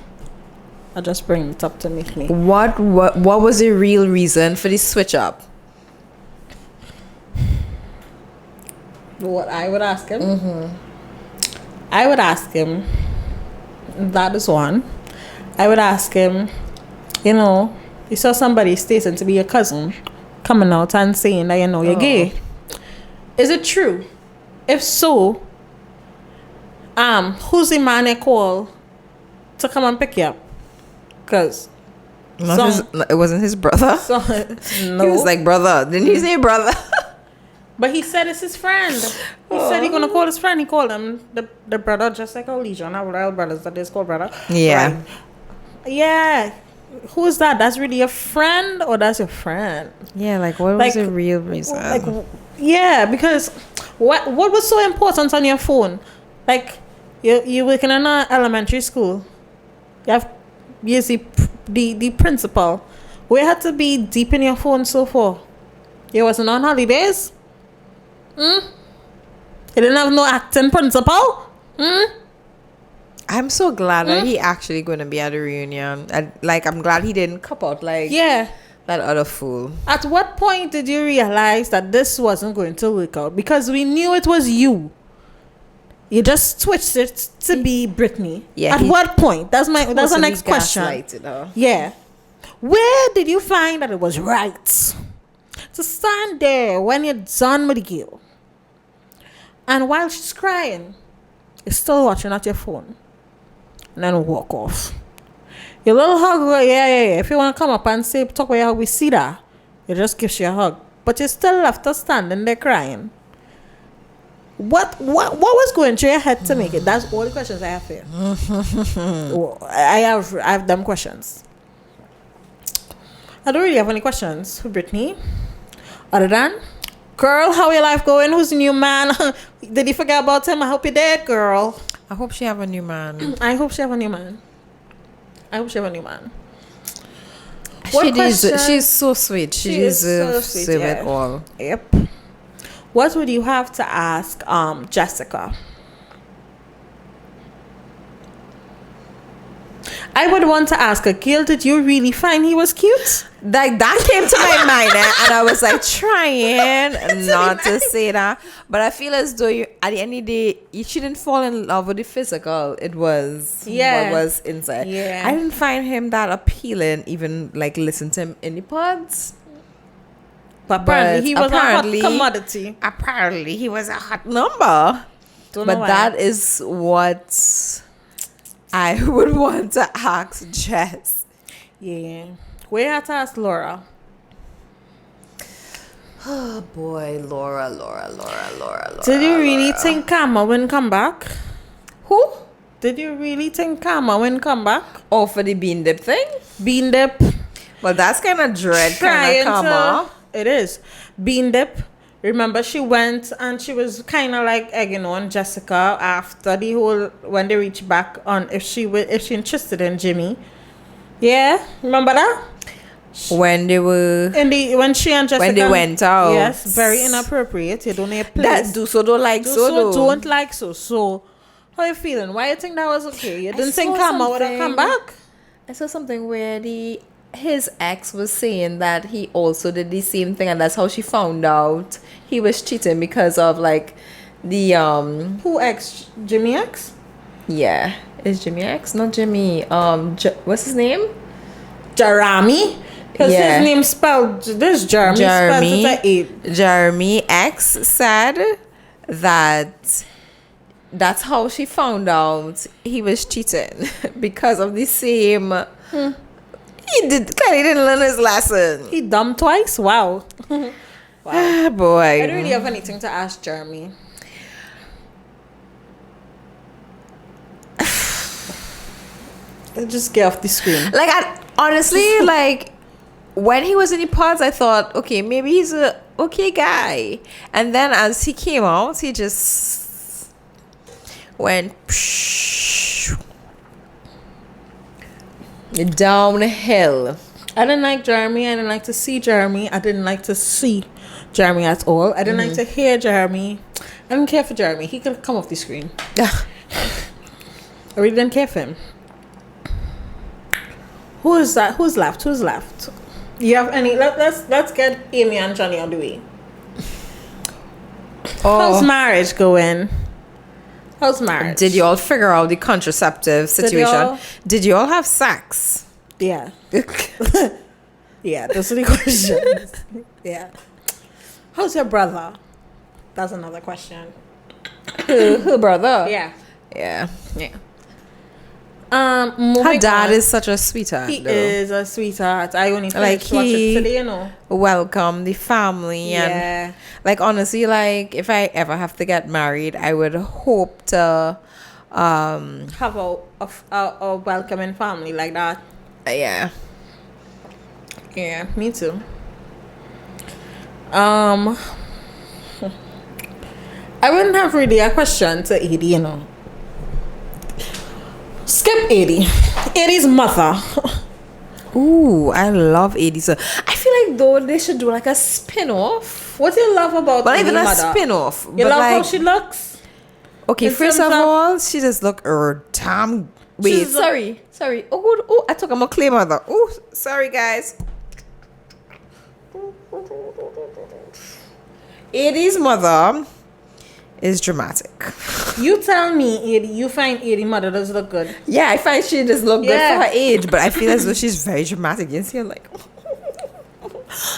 [SPEAKER 2] I'll just bring it up to make me.
[SPEAKER 1] what was the real reason for the switch up?
[SPEAKER 2] What I would ask him? I would ask him, that is one. I would ask him, you saw somebody stating to be your cousin coming out and saying that, you're gay. Is it true? If so, who's the man I call to come and pick you up? Because
[SPEAKER 1] It wasn't his brother.
[SPEAKER 2] no.
[SPEAKER 1] He was like, brother. Didn't he say brother?
[SPEAKER 2] But he said it's his friend. He said he's gonna call his friend. He called him the brother, just like our Legion, our Royal brothers that is called brother.
[SPEAKER 1] Yeah.
[SPEAKER 2] Right. Yeah. Who's that? That's really your friend, or that's your friend?
[SPEAKER 1] Yeah, like, what was the real reason?
[SPEAKER 2] Like, yeah, because what was so important on your phone? Like, you working in an elementary school. You see the principal. We had to be deep in your phone so far. You wasn't on holidays. You didn't have no acting principal.
[SPEAKER 1] I'm so glad that he actually going to be at the reunion. I'm glad he didn't cop out like
[SPEAKER 2] Yeah.
[SPEAKER 1] that other fool.
[SPEAKER 2] At what point did you realize that this wasn't going to work out? Because we knew it was you. You just switched it to be Brittany.
[SPEAKER 1] Yeah,
[SPEAKER 2] At what point? That's the
[SPEAKER 1] Supposedly
[SPEAKER 2] next question.
[SPEAKER 1] gaslighted her.
[SPEAKER 2] Yeah. Where did you find that it was right to stand there when you're done with the girl, and while she's crying, you're still watching at your phone, and then walk off? Your little hug, yeah. If you want to come up and say, talk about your hug, we see that. You just give you a hug. But you still left her standing there crying. What was going through your head to make it? That's all the questions I have here. I have them questions. I don't really have any questions for Brittany. Other than, girl, how your life going? Who's the new man? Did you forget about him? I hope you did, girl.
[SPEAKER 1] I hope she have a new man.
[SPEAKER 2] I hope she have a new man.
[SPEAKER 1] She's so sweet. She deserves to have it all.
[SPEAKER 2] Yep. What would you have to ask Jessica? I would want to ask her, Gil, did you really find he was cute?
[SPEAKER 1] Like, that came to my mind, and I was like trying not to say that, but I feel as though at the end of the day, you shouldn't fall in love with the physical. It was what was inside.
[SPEAKER 2] Yeah.
[SPEAKER 1] I didn't find him that appealing, even like listen to him in the pods.
[SPEAKER 2] But apparently he was a hot commodity.
[SPEAKER 1] Apparently he was a hot number.
[SPEAKER 2] Don't know
[SPEAKER 1] But
[SPEAKER 2] why.
[SPEAKER 1] that is what I would want to ask Jess.
[SPEAKER 2] Yeah. We had to ask Laura.
[SPEAKER 1] Oh boy, Laura.
[SPEAKER 2] Did you really think Karma wouldn't come back?
[SPEAKER 1] Who?
[SPEAKER 2] Did you really think Karma wouldn't come back?
[SPEAKER 1] Oh, for the bean dip thing?
[SPEAKER 2] Bean dip.
[SPEAKER 1] Well, that's kind of dread, kind of karma.
[SPEAKER 2] It is. Bean dip. Remember, she went and she was kind of like egging on Jessica after the whole, when they reached back on if she interested in Jimmy. Yeah, remember that?
[SPEAKER 1] When they were
[SPEAKER 2] When she and Jessica,
[SPEAKER 1] when they went out.
[SPEAKER 2] Yes, very inappropriate. You don't need a place.
[SPEAKER 1] That do so don't like
[SPEAKER 2] Do
[SPEAKER 1] so
[SPEAKER 2] so
[SPEAKER 1] though.
[SPEAKER 2] don't like so. So, how you feeling? Why you think that was okay? You didn't think
[SPEAKER 1] saw
[SPEAKER 2] Karma would have come
[SPEAKER 1] something.
[SPEAKER 2] back?
[SPEAKER 1] I saw something where the his ex was saying that he also did the same thing, and that's how she found out he was cheating because of like the
[SPEAKER 2] Who ex? Jimmy X?
[SPEAKER 1] yeah, is Jimmy X? Not Jimmy. What's his name?
[SPEAKER 2] Jeremy? Because
[SPEAKER 1] Yeah.
[SPEAKER 2] his name spelled, this Jeremy spelled it at 8.
[SPEAKER 1] Jeremy X said that that's how she found out he was cheating because of the same. He clearly didn't learn his lesson.
[SPEAKER 2] He dumb twice? Wow. Wow.
[SPEAKER 1] Ah, boy.
[SPEAKER 2] I don't really have anything to ask Jeremy. Just get off the screen.
[SPEAKER 1] Like, honestly, like, when he was in the pods, I thought, okay, maybe he's a okay guy. And then as he came out, he just went downhill.
[SPEAKER 2] I didn't like Jeremy. I didn't like to see Jeremy. I didn't like to see Jeremy at all. I didn't like to hear Jeremy. I didn't care for Jeremy. He could come off the screen. I really didn't care for him. Who is that? Who's left? Who's left? You have any? Let's get Amy and Johnny on the way. How's marriage going? How's marriage?
[SPEAKER 1] Did you all figure out the contraceptive situation?
[SPEAKER 2] y'all?
[SPEAKER 1] Did you all have sex?
[SPEAKER 2] Yeah. Yeah, those are the questions. Yeah. How's your brother? That's another question.
[SPEAKER 1] Who, brother?
[SPEAKER 2] Yeah.
[SPEAKER 1] Yeah.
[SPEAKER 2] Yeah.
[SPEAKER 1] Her
[SPEAKER 2] Moving
[SPEAKER 1] dad
[SPEAKER 2] on.
[SPEAKER 1] is such a sweetheart.
[SPEAKER 2] He
[SPEAKER 1] though.
[SPEAKER 2] is a sweetheart. I only
[SPEAKER 1] Like,
[SPEAKER 2] finished watching
[SPEAKER 1] he-
[SPEAKER 2] today, you know.
[SPEAKER 1] Welcome the family and
[SPEAKER 2] Yeah.
[SPEAKER 1] like honestly, like if I ever have to get married, I would hope to
[SPEAKER 2] Have a welcoming family like that.
[SPEAKER 1] yeah.
[SPEAKER 2] Yeah, me too. I wouldn't have really a question to Edie, you know. Skip Edie. Edie's mother.
[SPEAKER 1] Ooh, I love 80s. So I feel like though they should do like a spin-off.
[SPEAKER 2] What do you love about
[SPEAKER 1] But not
[SPEAKER 2] Edie's
[SPEAKER 1] even a
[SPEAKER 2] mother?
[SPEAKER 1] spin-off.
[SPEAKER 2] You
[SPEAKER 1] but
[SPEAKER 2] love
[SPEAKER 1] like,
[SPEAKER 2] how she looks?
[SPEAKER 1] okay,
[SPEAKER 2] in
[SPEAKER 1] first
[SPEAKER 2] terms
[SPEAKER 1] of
[SPEAKER 2] of-
[SPEAKER 1] all, she just look damn. Wait,
[SPEAKER 2] She's a-
[SPEAKER 1] sorry. Oh, good. Oh, I took a clay mother. Oh, sorry, guys. 80s mother is dramatic.
[SPEAKER 2] You tell me, Edie, you find Edie mother does look good.
[SPEAKER 1] Yeah, I find she just look
[SPEAKER 2] Yeah.
[SPEAKER 1] good for her age, but I feel as though she's very dramatic. You see her like.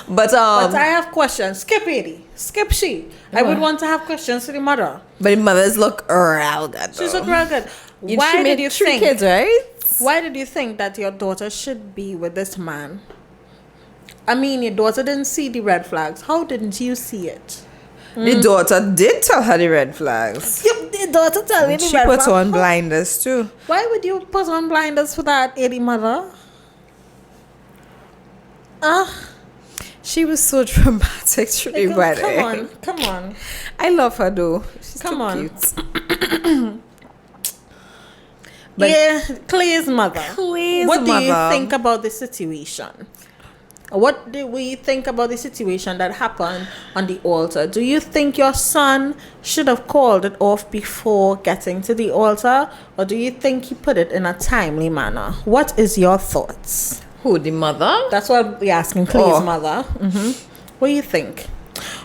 [SPEAKER 1] But
[SPEAKER 2] But I have questions. Skip Edie. Skip she. I would want to have questions to the mother.
[SPEAKER 1] the mothers look real good.
[SPEAKER 2] She's
[SPEAKER 1] though.
[SPEAKER 2] look real good.
[SPEAKER 1] She
[SPEAKER 2] Why
[SPEAKER 1] made
[SPEAKER 2] did you
[SPEAKER 1] 3
[SPEAKER 2] think?
[SPEAKER 1] kids, right?
[SPEAKER 2] Why did you think that your daughter should be with this man? I mean, your daughter didn't see the red flags. How didn't you see it?
[SPEAKER 1] The daughter did tell her the red flags.
[SPEAKER 2] Yep, the daughter tell me the
[SPEAKER 1] She
[SPEAKER 2] red
[SPEAKER 1] put
[SPEAKER 2] flags.
[SPEAKER 1] on blinders too.
[SPEAKER 2] Why would you put on blinders for that, Edie mother?
[SPEAKER 1] She was so dramatic through the wedding.
[SPEAKER 2] Come on.
[SPEAKER 1] I love her though. She's
[SPEAKER 2] Come
[SPEAKER 1] too
[SPEAKER 2] on.
[SPEAKER 1] cute. But
[SPEAKER 2] Yeah, Clay's mother.
[SPEAKER 1] Clay's
[SPEAKER 2] What do you
[SPEAKER 1] mother.
[SPEAKER 2] think about the situation? What do we think about the situation that happened on the altar? Do you think your son should have called it off before getting to the altar? Or do you think he put it in a timely manner? What is your thoughts?
[SPEAKER 1] Who, the mother?
[SPEAKER 2] That's what we're asking Clay's
[SPEAKER 1] Oh.
[SPEAKER 2] mother. What do you think?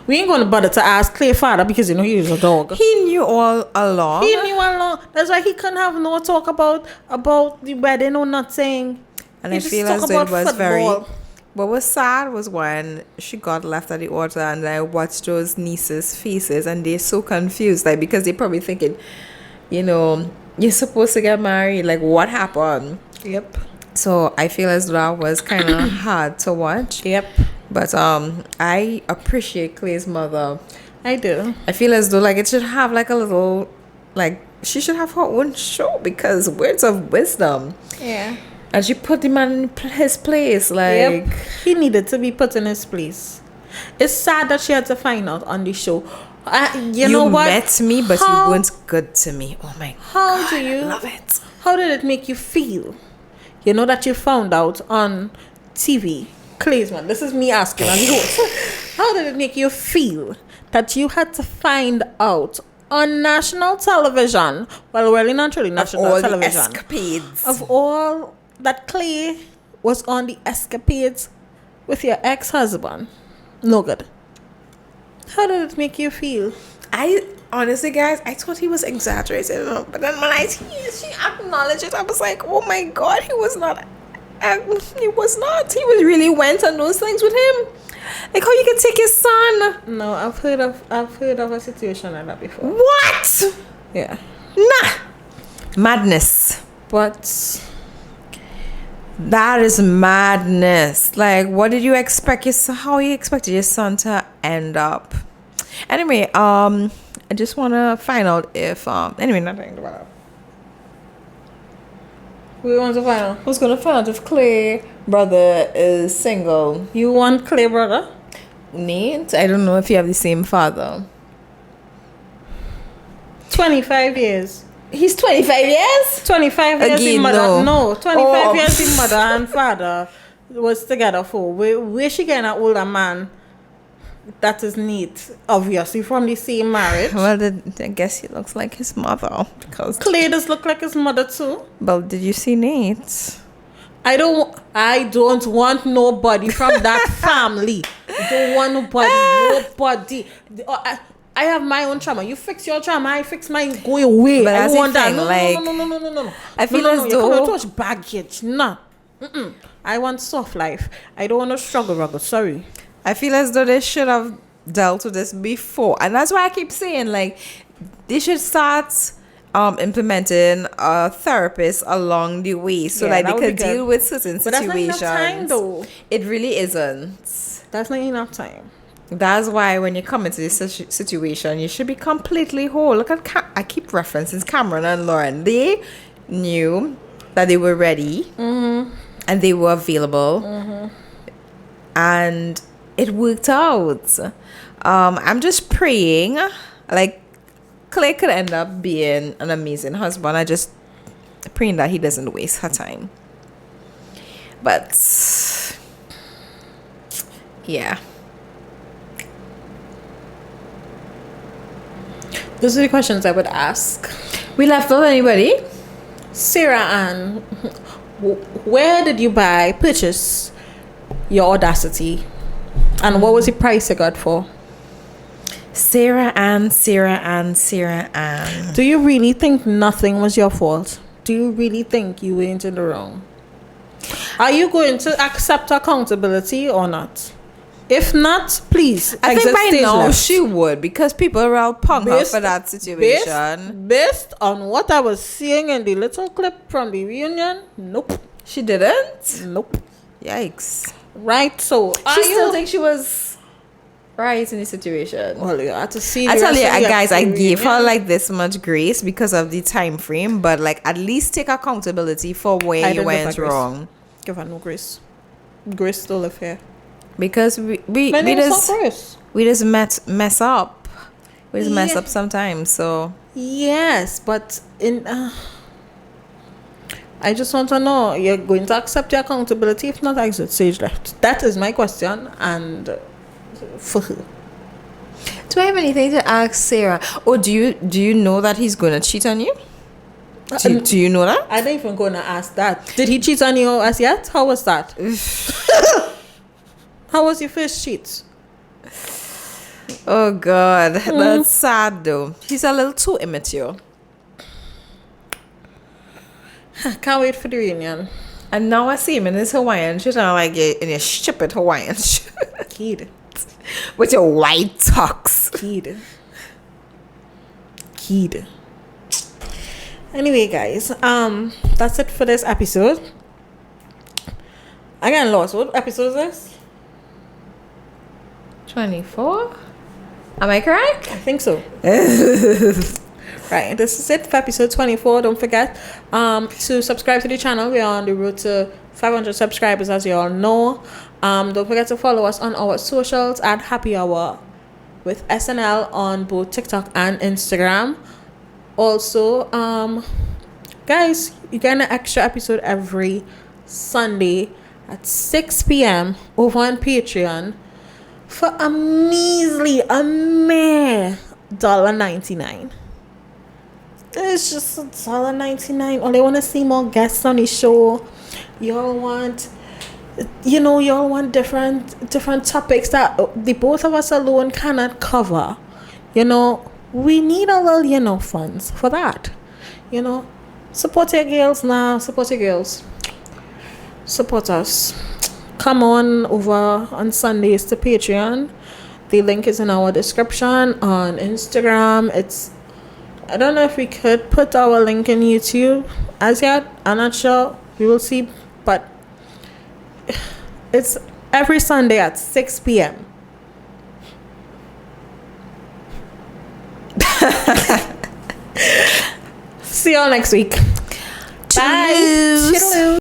[SPEAKER 2] We ain't going to bother to ask Clay's father because, you know, he was a dog.
[SPEAKER 1] He knew all along.
[SPEAKER 2] He knew all along. That's why he couldn't have no talk about the wedding or nothing.
[SPEAKER 1] And
[SPEAKER 2] He
[SPEAKER 1] I
[SPEAKER 2] just
[SPEAKER 1] feel
[SPEAKER 2] talk
[SPEAKER 1] as though it
[SPEAKER 2] about
[SPEAKER 1] was very.
[SPEAKER 2] football.
[SPEAKER 1] What was sad was when she got left at the altar and I watched those nieces' faces and they're so confused, like because they're probably thinking, you know, you're supposed to get married. Like what happened?
[SPEAKER 2] Yep.
[SPEAKER 1] So I feel as though that was kind of hard to watch.
[SPEAKER 2] Yep.
[SPEAKER 1] But I appreciate Clay's mother.
[SPEAKER 2] I do.
[SPEAKER 1] I feel as though like it should have like a little, like she should have her own show because words of wisdom.
[SPEAKER 2] Yeah.
[SPEAKER 1] And she put the man in his place, like.
[SPEAKER 2] Yep. He needed to be put in his place. It's sad that she had to find out on the show. You know what?
[SPEAKER 1] met me, but
[SPEAKER 2] How-
[SPEAKER 1] you weren't good to me. Oh my
[SPEAKER 2] How
[SPEAKER 1] God,
[SPEAKER 2] do you
[SPEAKER 1] I love it.
[SPEAKER 2] How did it make you feel? You know that you found out on TV. Claysman, this is me asking on the host. How did it make you feel that you had to find out on national television? Well, really not really national
[SPEAKER 1] All the
[SPEAKER 2] television.
[SPEAKER 1] escapades.
[SPEAKER 2] Of all that Clay was on the escapades with your ex-husband. No good. How did it make you feel?
[SPEAKER 1] I honestly, guys, I thought he was exaggerating, but then when she acknowledged it, I was like, oh my god, he was not. He was not. He was really went on those things with him. Like how you can take his son.
[SPEAKER 2] No, I've heard of a situation like that before.
[SPEAKER 1] What?
[SPEAKER 2] Yeah.
[SPEAKER 1] Nah. Madness.
[SPEAKER 2] But
[SPEAKER 1] That is madness. Like, what did you expect? How you expected your son to end up? Anyway, I just want to find out if anyway, nothing about it.
[SPEAKER 2] we want to find out.
[SPEAKER 1] Who's gonna find out if Clay brother is single?
[SPEAKER 2] You want Clay brother?
[SPEAKER 1] Nate? I don't know if you have the same father.
[SPEAKER 2] 25 years.
[SPEAKER 1] He's 25 years?
[SPEAKER 2] 25 years
[SPEAKER 1] Again,
[SPEAKER 2] the mother.
[SPEAKER 1] no.
[SPEAKER 2] No, 25
[SPEAKER 1] Oh.
[SPEAKER 2] years the mother and father was together for. Where she getting an older man that is neat, obviously from the same marriage.
[SPEAKER 1] Well, I guess he looks like his mother because.
[SPEAKER 2] Clay does look like his mother too.
[SPEAKER 1] Well, did you see Nate?
[SPEAKER 2] I don't want nobody from that family. I don't want nobody. I have my own trauma. You fix your trauma, I fix mine. Go away.
[SPEAKER 1] But
[SPEAKER 2] I
[SPEAKER 1] that's
[SPEAKER 2] don't want
[SPEAKER 1] the
[SPEAKER 2] that.
[SPEAKER 1] thing,
[SPEAKER 2] No,
[SPEAKER 1] like,
[SPEAKER 2] no.
[SPEAKER 1] I feel
[SPEAKER 2] no,
[SPEAKER 1] as
[SPEAKER 2] you're coming
[SPEAKER 1] though-
[SPEAKER 2] too much baggage. Nah. Mm-mm. I want soft life. I don't want to struggle. Sorry.
[SPEAKER 1] I feel as though they should have dealt with this before, and that's why I keep saying like they should start implementing a therapist along the way so
[SPEAKER 2] Yeah,
[SPEAKER 1] that
[SPEAKER 2] that
[SPEAKER 1] they
[SPEAKER 2] would
[SPEAKER 1] could
[SPEAKER 2] be good.
[SPEAKER 1] deal with certain
[SPEAKER 2] But that's not
[SPEAKER 1] situations.
[SPEAKER 2] enough time, though.
[SPEAKER 1] It really isn't.
[SPEAKER 2] That's not enough time.
[SPEAKER 1] That's why when you come into this situation, you should be completely whole. Look at I keep referencing Cameron and Lauren. They knew that they were ready and they were available, and it worked out. I'm just praying, like Clay could end up being an amazing husband. I just praying that he doesn't waste her time. But yeah.
[SPEAKER 2] Those are the questions I would ask.
[SPEAKER 1] We left out anybody?
[SPEAKER 2] Sarah Ann, where did you purchase your Audacity? And what was the price you got for?
[SPEAKER 1] Sarah Ann.
[SPEAKER 2] Do you really think nothing was your fault? Do you really think you went in the wrong? Are you going to accept accountability or not? If not, please.
[SPEAKER 1] I think
[SPEAKER 2] exit
[SPEAKER 1] by
[SPEAKER 2] stage
[SPEAKER 1] now
[SPEAKER 2] left.
[SPEAKER 1] she would, because people are all punk her for that situation.
[SPEAKER 2] Based on what I was seeing in the little clip from the reunion, nope.
[SPEAKER 1] She didn't?
[SPEAKER 2] Nope.
[SPEAKER 1] Yikes.
[SPEAKER 2] Right, so
[SPEAKER 1] She still thinks she was right in the situation.
[SPEAKER 2] Well, you had to see.
[SPEAKER 1] I
[SPEAKER 2] the
[SPEAKER 1] tell you,
[SPEAKER 2] rest of the
[SPEAKER 1] guys, I gave her
[SPEAKER 2] reunion.
[SPEAKER 1] like this much grace because of the time frame, but like at least take accountability for where
[SPEAKER 2] I
[SPEAKER 1] you
[SPEAKER 2] didn't give
[SPEAKER 1] went
[SPEAKER 2] her grace.
[SPEAKER 1] wrong.
[SPEAKER 2] Give her no grace. Grace still live here.
[SPEAKER 1] Because we just mess up. We just mess
[SPEAKER 2] Yeah.
[SPEAKER 1] up sometimes. So
[SPEAKER 2] Yes, but I just want to know, you're going to accept your accountability? If not, exit stage left. That is my question, and for her.
[SPEAKER 1] do I have anything to ask Sarah? Or do you know that he's gonna cheat on you? Do you know that?
[SPEAKER 2] I don't even gonna ask that. Did he cheat on you as yet? How was that? How was your first cheat?
[SPEAKER 1] Oh God, that's sad though. He's a little too immature.
[SPEAKER 2] Can't wait for the reunion.
[SPEAKER 1] And now I see him in his Hawaiian shirt, and I like it in your stupid Hawaiian shirt
[SPEAKER 2] Kid.
[SPEAKER 1] with your white tux.
[SPEAKER 2] Kid. Anyway, guys, that's it for this episode. I got lost. What episode is this?
[SPEAKER 1] 24? Am I correct?
[SPEAKER 2] I think so. Right, this is it for episode 24. Don't forget to subscribe to the channel. We are on the road to 500 subscribers, as you all know. Don't forget to follow us on our socials at Happy Hour with SnL on both TikTok and Instagram. Also, guys, you get an extra episode every Sunday at 6 p.m. over on Patreon for a measly, a mere $1.99. It's just $1.99. Or they want to see more guests on the show. Y'all want you know, y'all want different topics that the both of us alone cannot cover. You know, we need a little, you know, funds for that. You know, support your girls now. Support your girls. Support us. Come on over on Sundays to Patreon. The link is in our description on Instagram. I don't know if we could put our link in YouTube as yet. I'm not sure. We will see. But it's every Sunday at 6 p.m. See y'all next week. Bye.
[SPEAKER 1] Toodaloo.
[SPEAKER 2] Toodaloo.